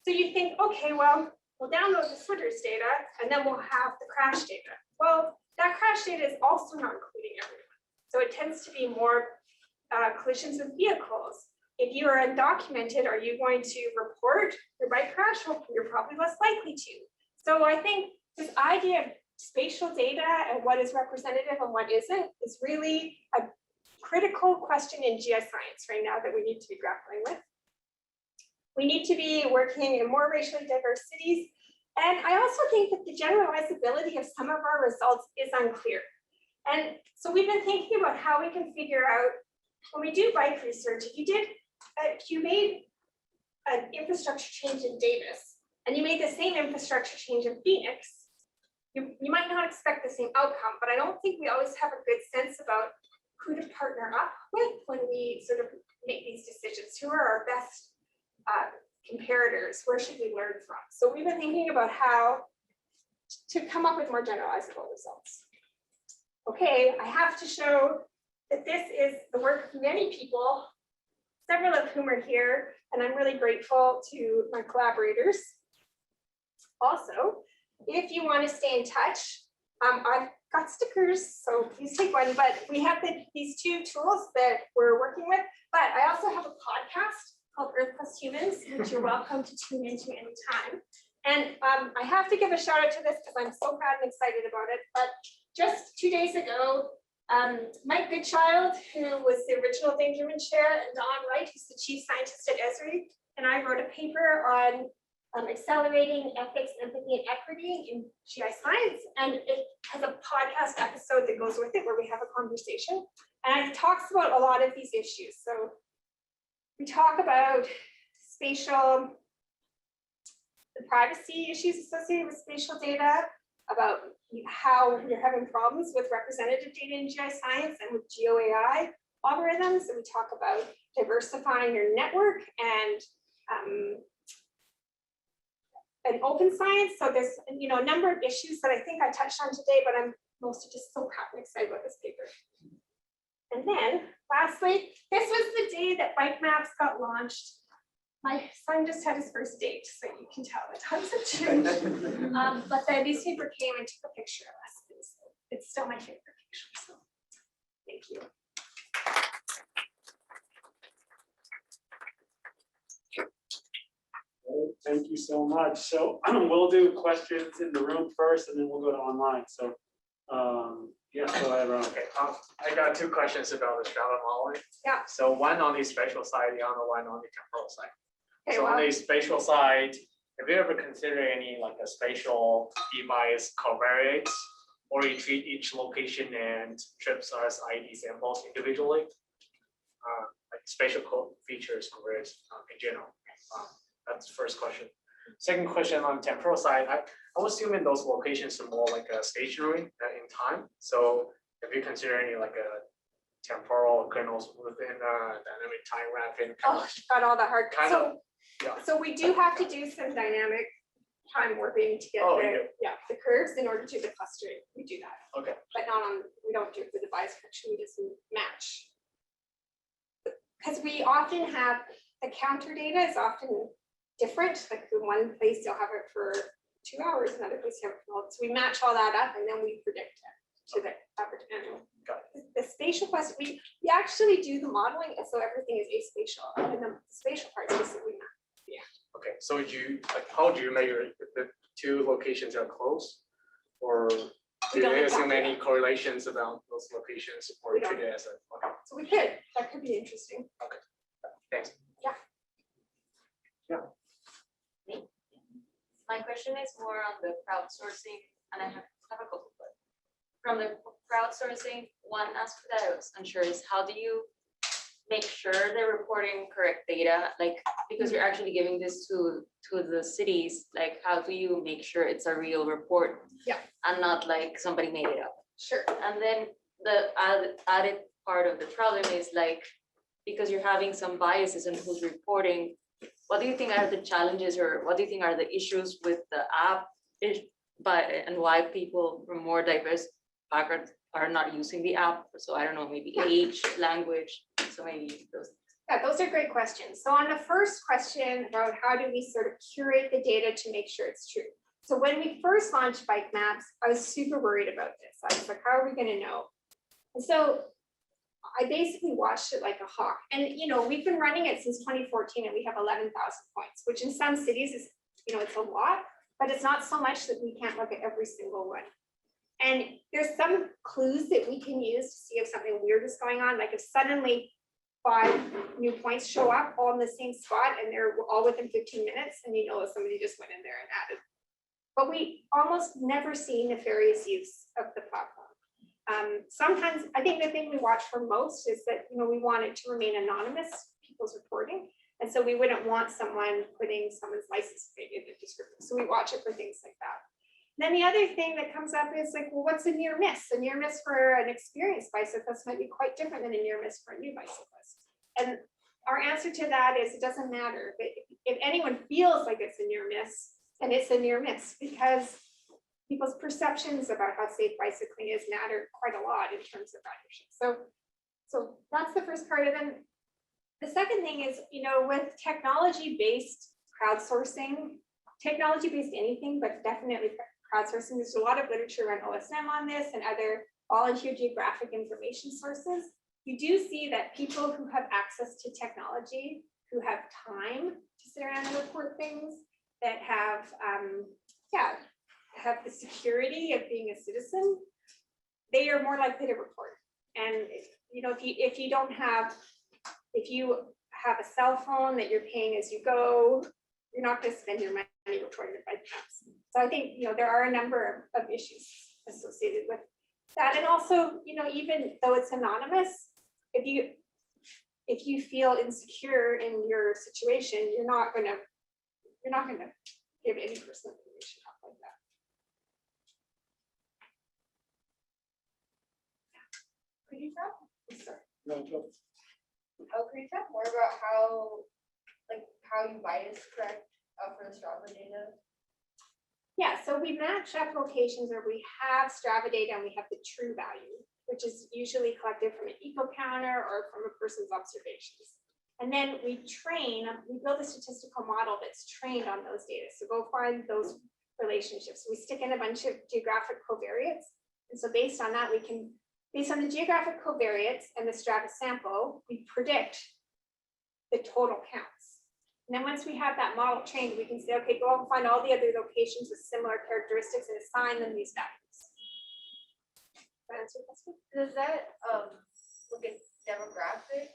So you think, okay, well, we'll download the Twitters data and then we'll have the crash data. Well, that crash data is also not including everyone. So it tends to be more collisions with vehicles. If you are undocumented, are you going to report your bike crash? Well, you're probably less likely to. So I think this idea of spatial data and what is representative and what isn't is really a critical question in GIS science right now that we need to be grappling with. We need to be working in more racially diverse cities. And I also think that the generalizability of some of our results is unclear. And so we've been thinking about how we can figure out, when we do bike research, if you made an infrastructure change in Davis and you made the same infrastructure change in Phoenix, you might not expect the same outcome, but I don't think we always have a good sense about who to partner up with when we sort of make these decisions. Who are our best comparators? Where should we learn from? So we've been thinking about how to come up with more generalizable results. Okay, I have to show that this is the work of many people, several of whom are here, and I'm really grateful to my collaborators. Also, if you want to stay in touch, I've got stickers, so please take one, but we have these two tools that we're working with, but I also have a podcast called Earthquest Humans, which you're welcome to tune into anytime. And I have to give a shout out to this because I'm so proud and excited about it, but just 2 days ago, Mike Goodchild, who was the original Dangerman chair, and Don Wright, who's the chief scientist at Esri, and I wrote a paper on accelerating ethics, empathy, and equity in GI science. And it has a podcast episode that goes with it where we have a conversation. And it talks about a lot of these issues. So we talk about spatial, the privacy issues associated with spatial data, about how you're having problems with representative data in GI science and with GeoAI algorithms. And we talk about diversifying your network and open science. So there's a number of issues that I think I touched on today, but I'm mostly just so proud and excited about this paper. And then lastly, this was the day that BikeMaps got launched. My son just had his first date, so you can tell the times have changed. But the newspaper came and took a picture of us. It's still my favorite picture, so thank you. Thank you so much. So we'll do questions in the room first, and then we'll go to online. So yes, go ahead, Ron. Okay, I got 2 questions about the Strava modeling. Yeah. So one on the spatial side, the other one on the temporal side. Okay, So well, on the spatial side, have you ever considered any like a spatial device covariates, or you treat each location and trips as ID samples individually? Like spatial code features covariates in general. That's the first question. Second question on temporal side, I'm assuming those locations are more like a stationary in time. So if you consider any like a temporal kernels within dynamic time wrapping, got all the hard. kind of, yeah. So we do have to do some dynamic time warping to get the curves in order to do the clustering. We do that. Okay. But not on, we don't do the device connection, we just match because we often have, the counter data is often different, like in one place you'll have it for 2 hours, another place you have it for, so we match all that up and then we predict it to the average annual. Got The spatial question, we actually do the modeling, and so everything is aspatial, and the spatial part is basically not. Okay, so how do you measure if the two locations are close? Or do We you don't assume exactly. any correlations about those locations or We don't. treat it as a, okay, So we could, that could be interesting. thanks. My question is more on the crowdsourcing, and I have a couple. But from the crowdsourcing, one aspect that I was unsure is how do you make sure they're reporting correct data? Like, because you're actually giving this to the cities, like how do you make sure it's a real report? Yeah. And not like somebody made it up. Sure. And then the added part of the problem is like, because you're having some biases in who's reporting, what do you think are the challenges, or what do you think are the issues with the app and why people from more diverse backgrounds are not using the app? So I don't know, maybe age, language, so maybe those. Yeah, those are great questions. So on the first question about how do we sort of curate the data to make sure it's true? So when we first launched BikeMaps, I was super worried about this. I was like, how are we going to know? And so I basically watched it like a hawk. And, you know, we've been running it since 2014 and we have 11,000 points, which in some cities is, you know, it's a lot, but it's not so much that we can't look at every single one. And there's some clues that we can use to see if something weird is going on. Like if suddenly 5 new points show up all in the same spot and they're all within 15 minutes, and you know somebody just went in there and added. But we almost never see nefarious use of the platform. Sometimes I think the thing we watch for most is that, you know, we want it to remain anonymous, people's reporting. And so we wouldn't want someone putting someone's license plate in the description. So we watch it for things like that. Then the other thing that comes up is like, well, what's a near miss? A near miss for an experienced bicyclist might be quite different than a near miss for a new bicyclist. And our answer to that is it doesn't matter. But if anyone feels like it's a near miss, then it's a near miss, because people's perceptions about how safe bicycling is matter quite a lot in terms of ridership. So that's the first part of it. The second thing is, you know, with technology-based crowdsourcing, technology-based anything, but definitely crowdsourcing, there's a lot of literature on OSM on this and other volunteer geographic information sources. You do see that people who have access to technology, who have time to sit around and report things, that have, have the security of being a citizen, they are more likely to report. And you know, if you have a cell phone that you're paying as you go, you're not going to spend your money reporting your bike maps. So I think, you know, there are a number of issues associated with that. And also, you know, even though it's anonymous, if you feel insecure in your situation, you're not going to give any personal information out like that. Could you talk? Sorry. Could you talk more about how you bias correct for the Strava data? Yeah, so we match up locations where we have Strava data and we have the true value, which is usually collected from an eco counter or from a person's observations. And then we build a statistical model that's trained on those data. So go find those relationships. We stick in a bunch of geographic covariates. And so based on that, based on the geographic covariates and the Strava sample, we predict the total counts. And then once we have that model trained, we can say, okay, go out and find all the other locations with similar characteristics and assign them these values. Does that answer your question? Does that look at demographic?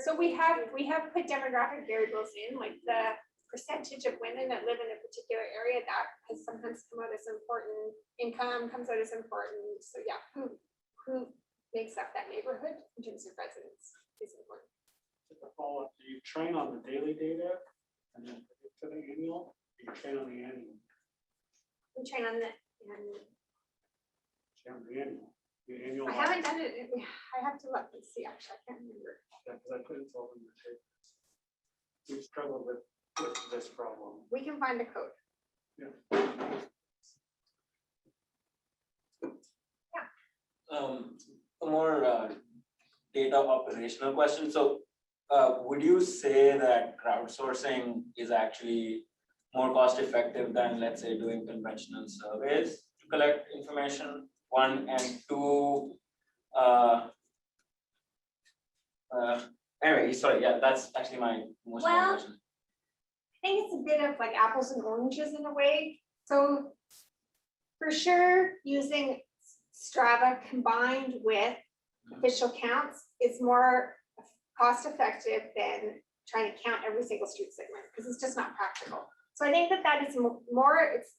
So we have put demographic variables in, like the percentage of women that live in a particular area, that has sometimes come out as important. Income comes out as important. So yeah, who makes up that neighborhood in terms of residents is important. Follow-up, do you train on the daily data and then predict for the annual? Do you train on the annual? We train on the, Train on the annual. The annual. I haven't done it. I have to look and see, actually, I can't remember. Yeah, because I couldn't solve in the tape. We struggled with this problem. We can find the code. Yeah. A more data operational question. So would you say that crowdsourcing is actually more cost effective than, let's say, doing conventional surveys to collect information? One, and two, anyway, sorry, yeah, that's actually my most important Well, question. I think it's a bit of like apples and oranges in a way. So for sure, using Strava combined with official counts is more cost effective than trying to count every single street segment, because it's just not practical. So I think that that is more, it's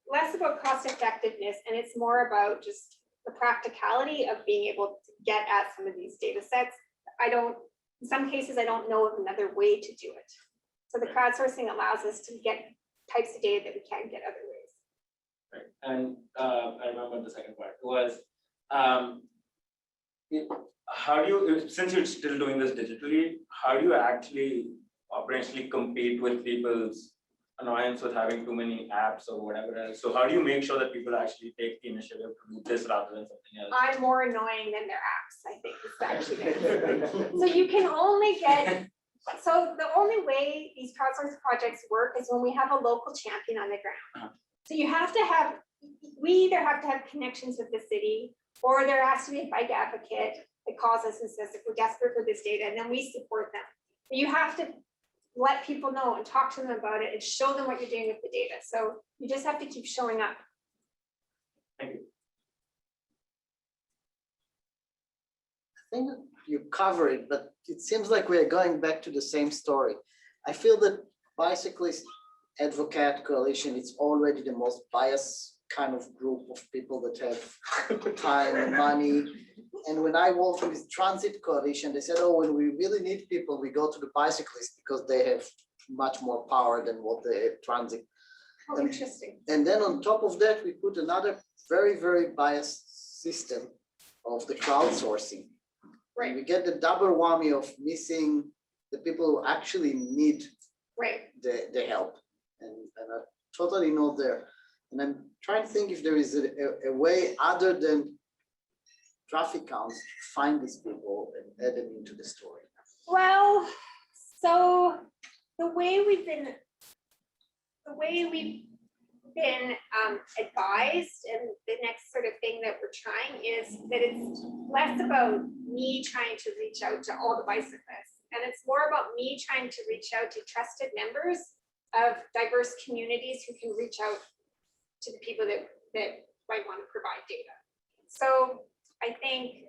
less about cost effectiveness and it's more about just the practicality of being able to get at some of these data sets. In some cases, I don't know of another way to do it. So the crowdsourcing allows us to get types of data that we can't get other ways. Right. And I remember the second part was, how do you, since you're still doing this digitally, how do you actually operationally compete with people's annoyance with having too many apps or whatever else? So how do you make sure that people actually take the initiative to do this rather than something else? I'm more annoying than their apps, I think, is actually the answer. So you can only get, so the only way these crowdsourcing projects work is when we have a local champion on the ground. So you have to have, we either have to have connections with the city, or there has to be a bike advocate that calls us and says, if we're desperate for this data, and then we support them. But you have to let people know and talk to them about it and show them what you're doing with the data. So you just have to keep showing up. Thank you. I think you cover it, but it seems like we're going back to the same story. I feel that bicyclist advocate coalition is already the most biased kind of group of people that have time and money. And when I worked with transit coalition, they said, oh, when we really need people, we go to the bicyclists because they have much more power than what the transit. How interesting. And then on top of that, we put another very, very biased system of the crowdsourcing. Right. We get the double whammy of missing the people who actually need the help. And I'm totally not there. And I'm trying to think if there is a way other than traffic counts to find these people and add them into the story. Well, so the way we've been advised, and the next sort of thing that we're trying is that it's less about me trying to reach out to all the bicyclists, and it's more about me trying to reach out to trusted members of diverse communities who can reach out to the people that might want to provide data. So I think,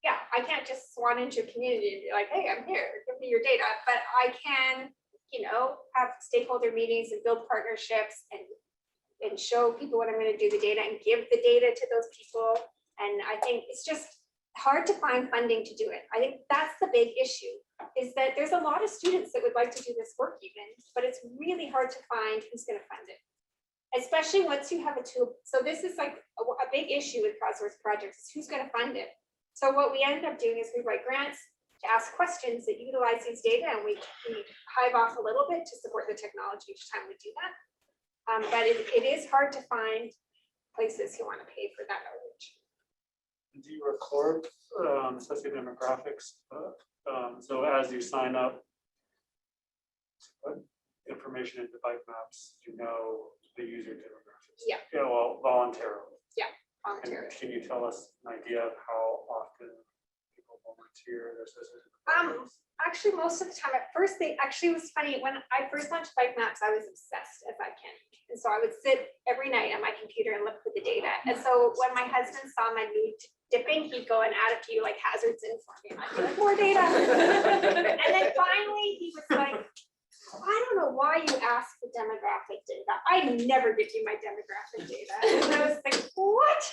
yeah, I can't just swan into a community and be like, hey, I'm here, give me your data, but I can, have stakeholder meetings and build partnerships and show people what I'm going to do the data and give the data to those people. And I think it's just hard to find funding to do it. I think that's the big issue, is that there's a lot of students that would like to do this work even, but it's really hard to find who's going to fund it, especially once you have a tool. So this is like a big issue with crowdsourced projects, is who's going to fund it. So what we end up doing is we write grants to ask questions that utilize these data, and we hive off a little bit to support the technology each time we do that. But it is hard to find places who want to pay for that outreach. Do you record sociodemographics? So as you sign up, put information into BikeMaps, you know the user demographics. Yeah. Yeah, well, voluntarily. Volunteer. And can you tell us an idea of how often people volunteer their sociodemographics? Actually, most of the time, at first, it was funny, when I first launched BikeMaps, I was obsessed as I can. And so I would sit every night on my computer and look for the data. And so when my husband saw my mood dipping, he'd go and add a few like hazards in for me. And I'd be like, more data. And then finally, he was like, I don't know why you asked for demographic data. I never give you my demographic data. And I was like, what?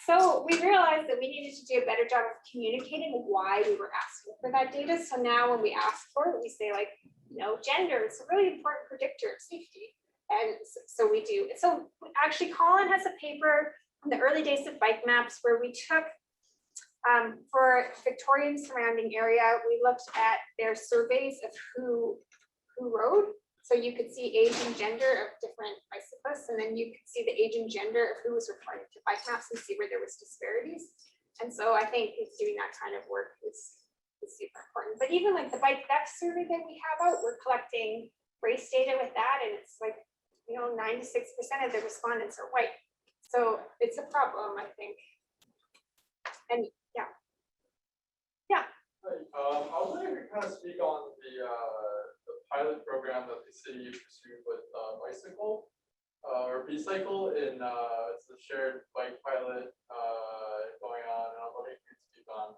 So we realized that we needed to do a better job of communicating why we were asking for that data. So now when we ask for it, we say like, gender, it's a really important predictor of safety. And so we do. So actually Colin has a paper in the early days of BikeMaps where we took, for Victorian surrounding area, we looked at their surveys of who rode. So you could see age and gender of different bicyclists, and then you could see the age and gender of who was reporting to BikeMaps and see where there was disparities. And so I think doing that kind of work is is super important. But even like the bike theft survey that we have out, we're collecting race data with that, and it's like, 96% of the respondents are white. So it's a problem, I think. And yeah. I was wondering if you kind of speak on the pilot program that the city pursued with Bicycle or B-Cycle in it's a shared bike pilot going on. And I was wondering if you could speak on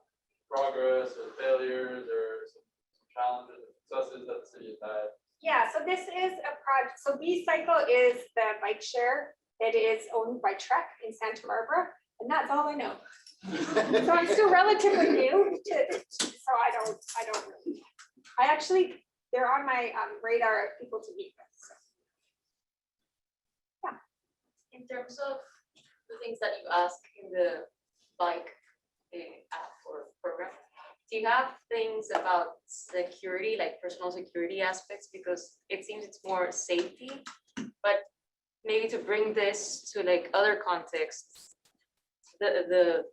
progress or failures or some challenges and successes that the city has had. Yeah, so this is a project. So B-Cycle is the bike share that is owned by Trek in Santa Barbara, and that's all I know. So I'm still relatively new to, so I don't really. They're on my radar of people to meet with. So. In terms of the things that you ask in the bike app or program, do you have things about security, like personal security aspects? Because it seems it's more safety, but maybe to bring this to like other contexts, the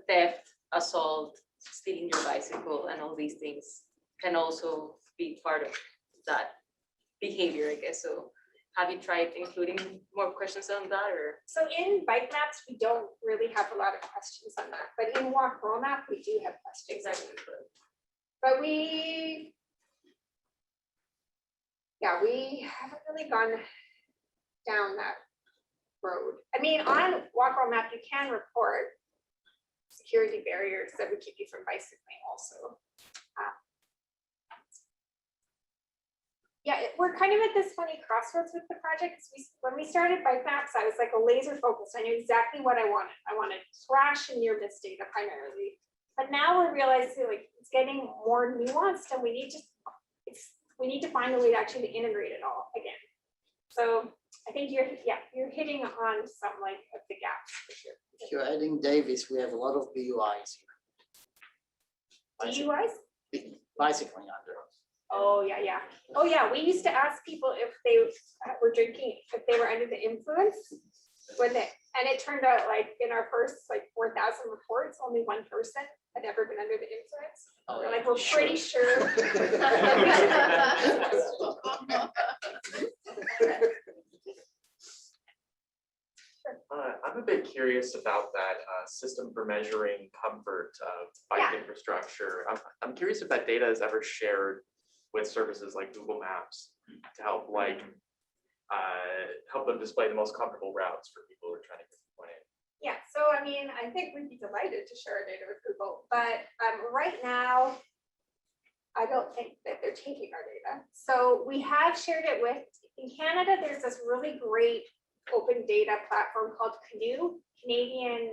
theft, assault, stealing your bicycle, and all these things can also be part of that behavior, I guess. So have you tried including more questions on that, or? So in BikeMaps, we don't really have a lot of questions on that, but in Walk Roll Map, we do have questions. Exactly. But we haven't really gone down that road. I mean, on Walk Roll Map, you can report security barriers that would keep you from bicycling also. We're kind of at this funny crossroads with the project. When we started BikeMaps, I was like a laser focused. I knew exactly what I wanted. I wanted crash and near miss data primarily. But now we're realizing like it's getting more nuanced, and we need to find a way to actually integrate it all again. So I think you're hitting on some like of the gaps for sure. If you're adding Davis, we have a lot of BUIs here. DUIs? Bicycling under. Oh, yeah. Oh, yeah. We used to ask people if they were drinking, if they were under the influence. And it turned out like in our first like 4,000 reports, only one person had ever been under the influence. Oh, We're like, we're pretty sure. I'm a bit curious about that system for measuring comfort of bike Yeah. infrastructure. I'm curious if that data is ever shared with services like Google Maps to help help them display the most comfortable routes for people who are trying to get from point A. Yeah, so I mean, I think we'd be delighted to share our data with Google, but right now, I don't think that they're taking our data. So we have shared it with, in Canada, there's this really great open data platform called Canoe, Canadian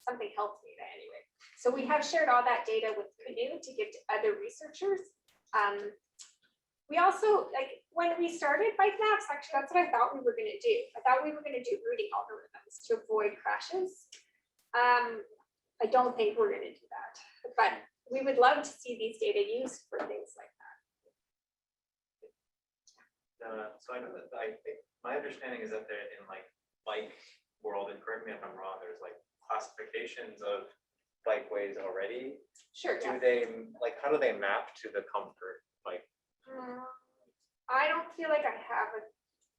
something health data anyway. So we have shared all that data with Canoe to give to other researchers. We also, like when we started BikeMaps, actually that's what I thought we were gonna do. I thought we were gonna do routing algorithms to avoid crashes. I don't think we're gonna do that, but we would love to see these data used for things like that. So I know that I think my understanding is that they're in like bike world, and correct me if I'm wrong, there's like classifications of bikeways already. Sure. Do they like, how do they map to the comfort? Like, I don't feel like I have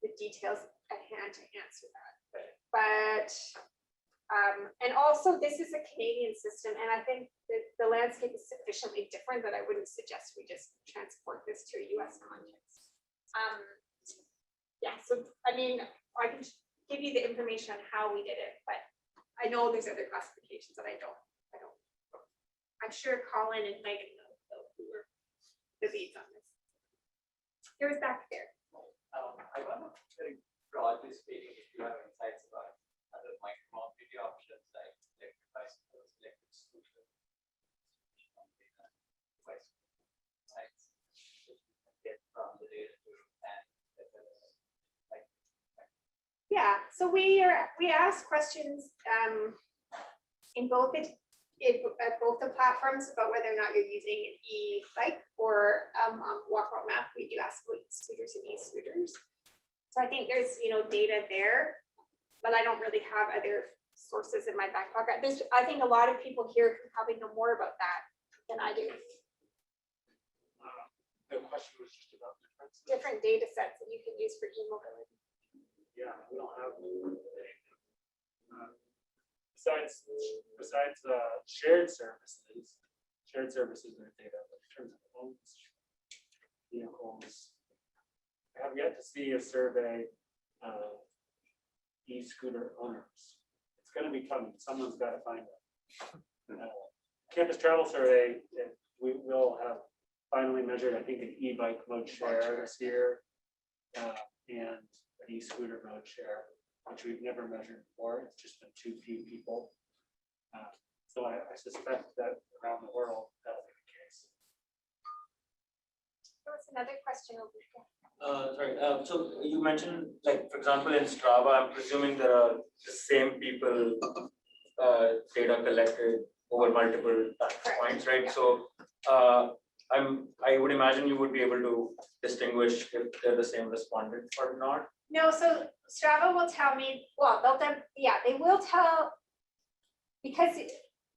the details at hand to answer that, but and also this is a Canadian system, and I think that the landscape is sufficiently different that I wouldn't suggest we just transport this to a US context. Yeah, so I mean, I can give you the information on how we did it, but I know there's other classifications that I don't. I'm sure Colin and Megan know who were the leads on this. Here's back there. I wonder, very broadly speaking, if you have insights about other micro-mobility options like electric bicycles, electric scooters, get from the data to and Yeah, so we ask questions in both both the platforms about whether or not you're using an e-bike or Walk Road Map. We do ask about scooters and e-scooters. So I think there's data there, but I don't really have other sources in my back pocket. I think a lot of people here can probably know more about that than I do. The question was just about differences. different data sets that you can use for e-mobility. Yeah, we don't have. Besides shared services are data, but in terms of homes, vehicles. I have yet to see a survey of e-scooter owners. It's gonna be coming, someone's gotta find it. Campus travel survey, we will have finally measured, I think, an e-bike mode share this year. And an e-scooter mode share, which we've never measured before. It's just been too few people. So I suspect that around the world, that'll be the case. There was another question over here. Sorry, so you mentioned, like, for example, in Strava, I'm presuming there are the same people, data collected over multiple touch points, right? Yeah. So, I would imagine you would be able to distinguish if they're the same respondent or not. No, so Strava will tell me, well, they will tell, because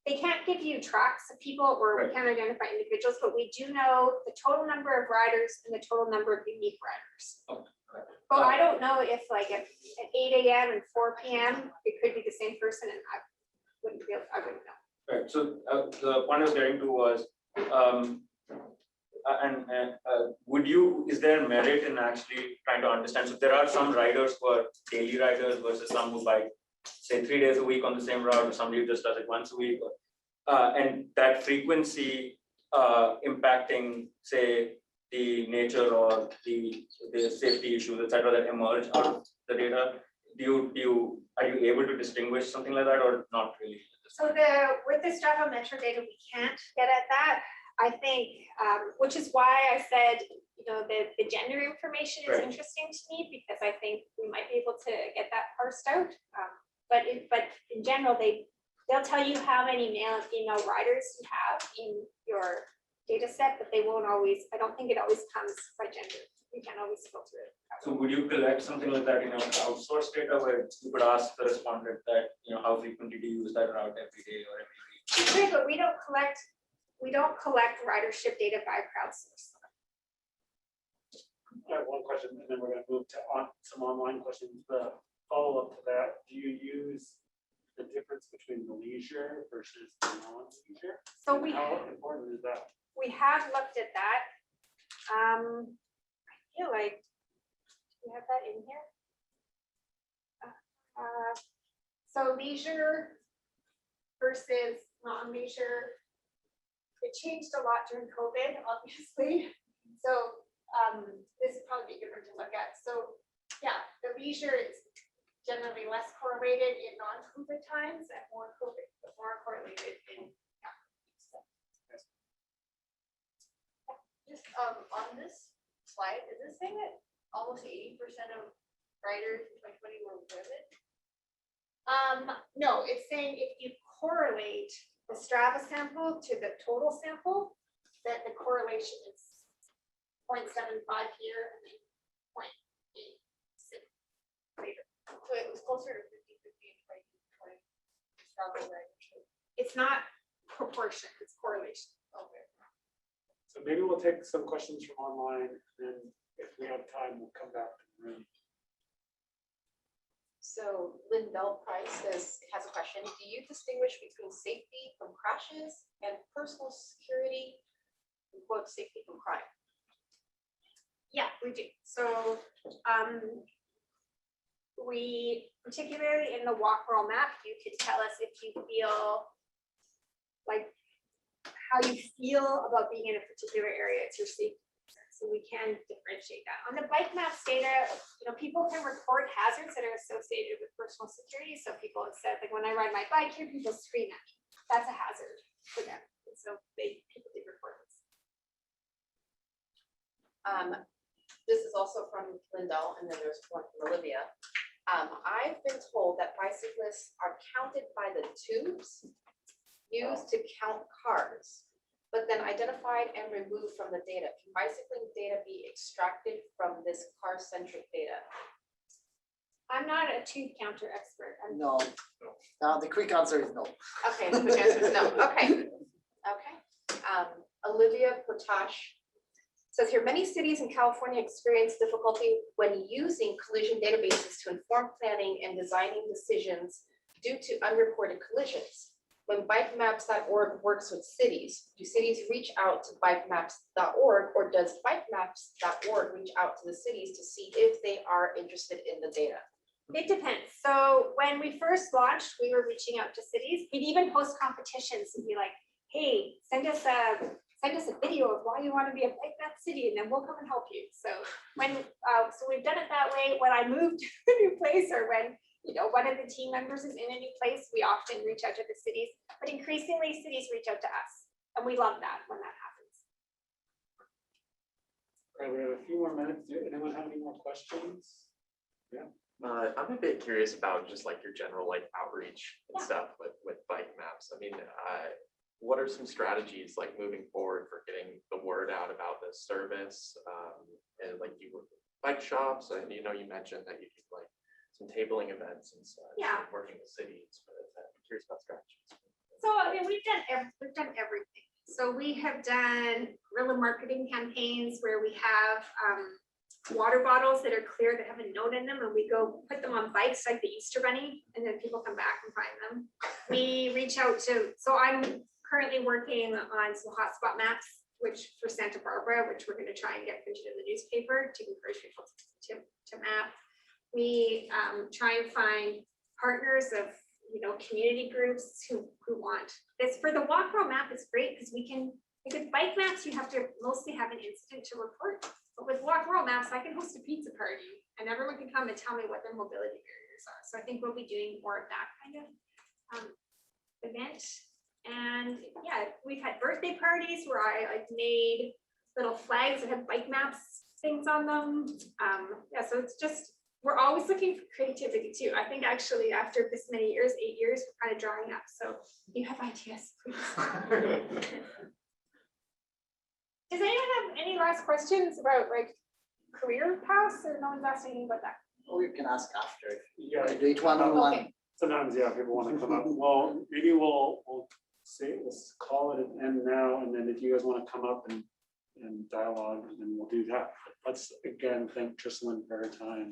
they can't give you tracks of people or we Right. can't identify individuals, but we do know the total number of riders and the total number of unique riders. Okay. But I don't know if like at 8 AM and 4 PM, it could be the same person and I wouldn't know. Right, so the point I was getting to was, is there merit in actually trying to understand? So there are some riders who are daily riders versus some who bike, say 3 days a week on the same route, or somebody who just does it once a week. And that frequency impacting, say, the nature or the safety issues, et cetera, that emerge out of the data. Are you able to distinguish something like that or not really? So with the Strava metro data, we can't get at that. I think, which is why I said, the gender information is Right. interesting to me because I think we might be able to get that parsed out. But in general, they'll tell you how many male and female riders you have in your data set, but they won't always, I don't think it always comes by gender. You can always filter it. So would you collect something like that in your crowdsource data where you could ask the respondent that, how frequently do you use that route every day or every week? Okay, but we don't collect ridership data by crowdsource. I have one question, and then we're gonna move to some online questions. The follow-up to that, do you use the difference between the leisure versus the non-leisure? So And how important is that? we have looked at that. I feel like we have that in here. So leisure versus non-leisure. It changed a lot during COVID, obviously. So this would probably be a good one to look at. So yeah, the leisure is generally less correlated in non-COVID times and more correlated in. Just on this slide, is this saying that almost 80% of riders in 2020 were women? No, it's saying if you correlate the Strava sample to the total sample, that the correlation is 0.75 here and then 0.86 later. So it was closer to 50-50 in 2020. Strava ridership. It's not proportion, it's correlation. Okay. So maybe we'll take some questions from online, and then if we have time, we'll come back to the room. So Lindell Price has a question. Do you distinguish between safety from crashes and personal security, quote, safety from crime? Yeah, we do. So we, particularly in the walk roll map, you can tell us if you feel like how you feel about being in a particular area, it's your safety. So we can differentiate that. On the BikeMaps data, people can report hazards that are associated with personal security. So people have said, like when I ride my bike here, people scream at me. That's a hazard for them. And so people did report this. This is also from Lindell, and then there's one from Olivia. I've been told that bicyclists are counted by the tubes used to count cars, but then identified and removed from the data. Can bicycling data be extracted from this car-centric data? I'm not a tube counter expert. No. The quick answer is no. Okay, the quick answer is no. Okay. Okay. Olivia Potash Says here, many cities in California experience difficulty when using collision databases to inform planning and designing decisions due to unreported collisions. When BikeMaps.org works with cities, do cities reach out to BikeMaps.org, or does BikeMaps.org reach out to the cities to see if they are interested in the data? It depends. So when we first launched, we were reaching out to cities. We'd even host competitions and be like, hey, send us a video of why you want to be a BikeMap city, and then we'll come and help you. So so we've done it that way. When I moved to a new place, or when one of the team members is in a new place, we often reach out to the cities, but increasingly cities reach out to us, and we love that when that happens. All right, we have a few more minutes. Do anyone have any more questions? Yeah. I'm a bit curious about just like your general like outreach and Yeah. stuff with BikeMaps. I mean, what are some strategies like moving forward for getting the word out about this service? And like you work with bike shops, and you mentioned that you do like some tabling events and such. Yeah. And working with cities, but I'm curious about strategies. So I mean, we've done everything. So we have done guerrilla marketing campaigns where we have water bottles that are clear that have a note in them, and we go put them on bikes like the Easter Bunny, and then people come back and find them. We reach out to, so I'm currently working on some hotspot maps, which for Santa Barbara, which we're going to try and get printed in the newspaper to encourage people to map. We try and find partners of community groups who want this. For the walk row map, it's great because we can, with BikeMaps, you have to mostly have an incident to report. But with walk row maps, I can host a pizza party and everyone can come and tell me what their mobility barriers are. So I think we'll be doing more of that kind of event. And yeah, we've had birthday parties where I made little flags that have BikeMaps things on them. Yeah, so it's just, we're always looking for creativity too. I think actually after this many years, 8 years, we're kind of drawing up. So if you have ideas, please. Does anyone have any last questions about like career paths, or no one's asked anything about that? Or you can ask after. Yeah. Do it one-on-one. Okay. Sometimes, yeah, people want to come up. Well, maybe we'll say, let's call it an end now, and then if you guys want to come up and dialogue, then we'll do that. Let's again thank Trisalyn for her time.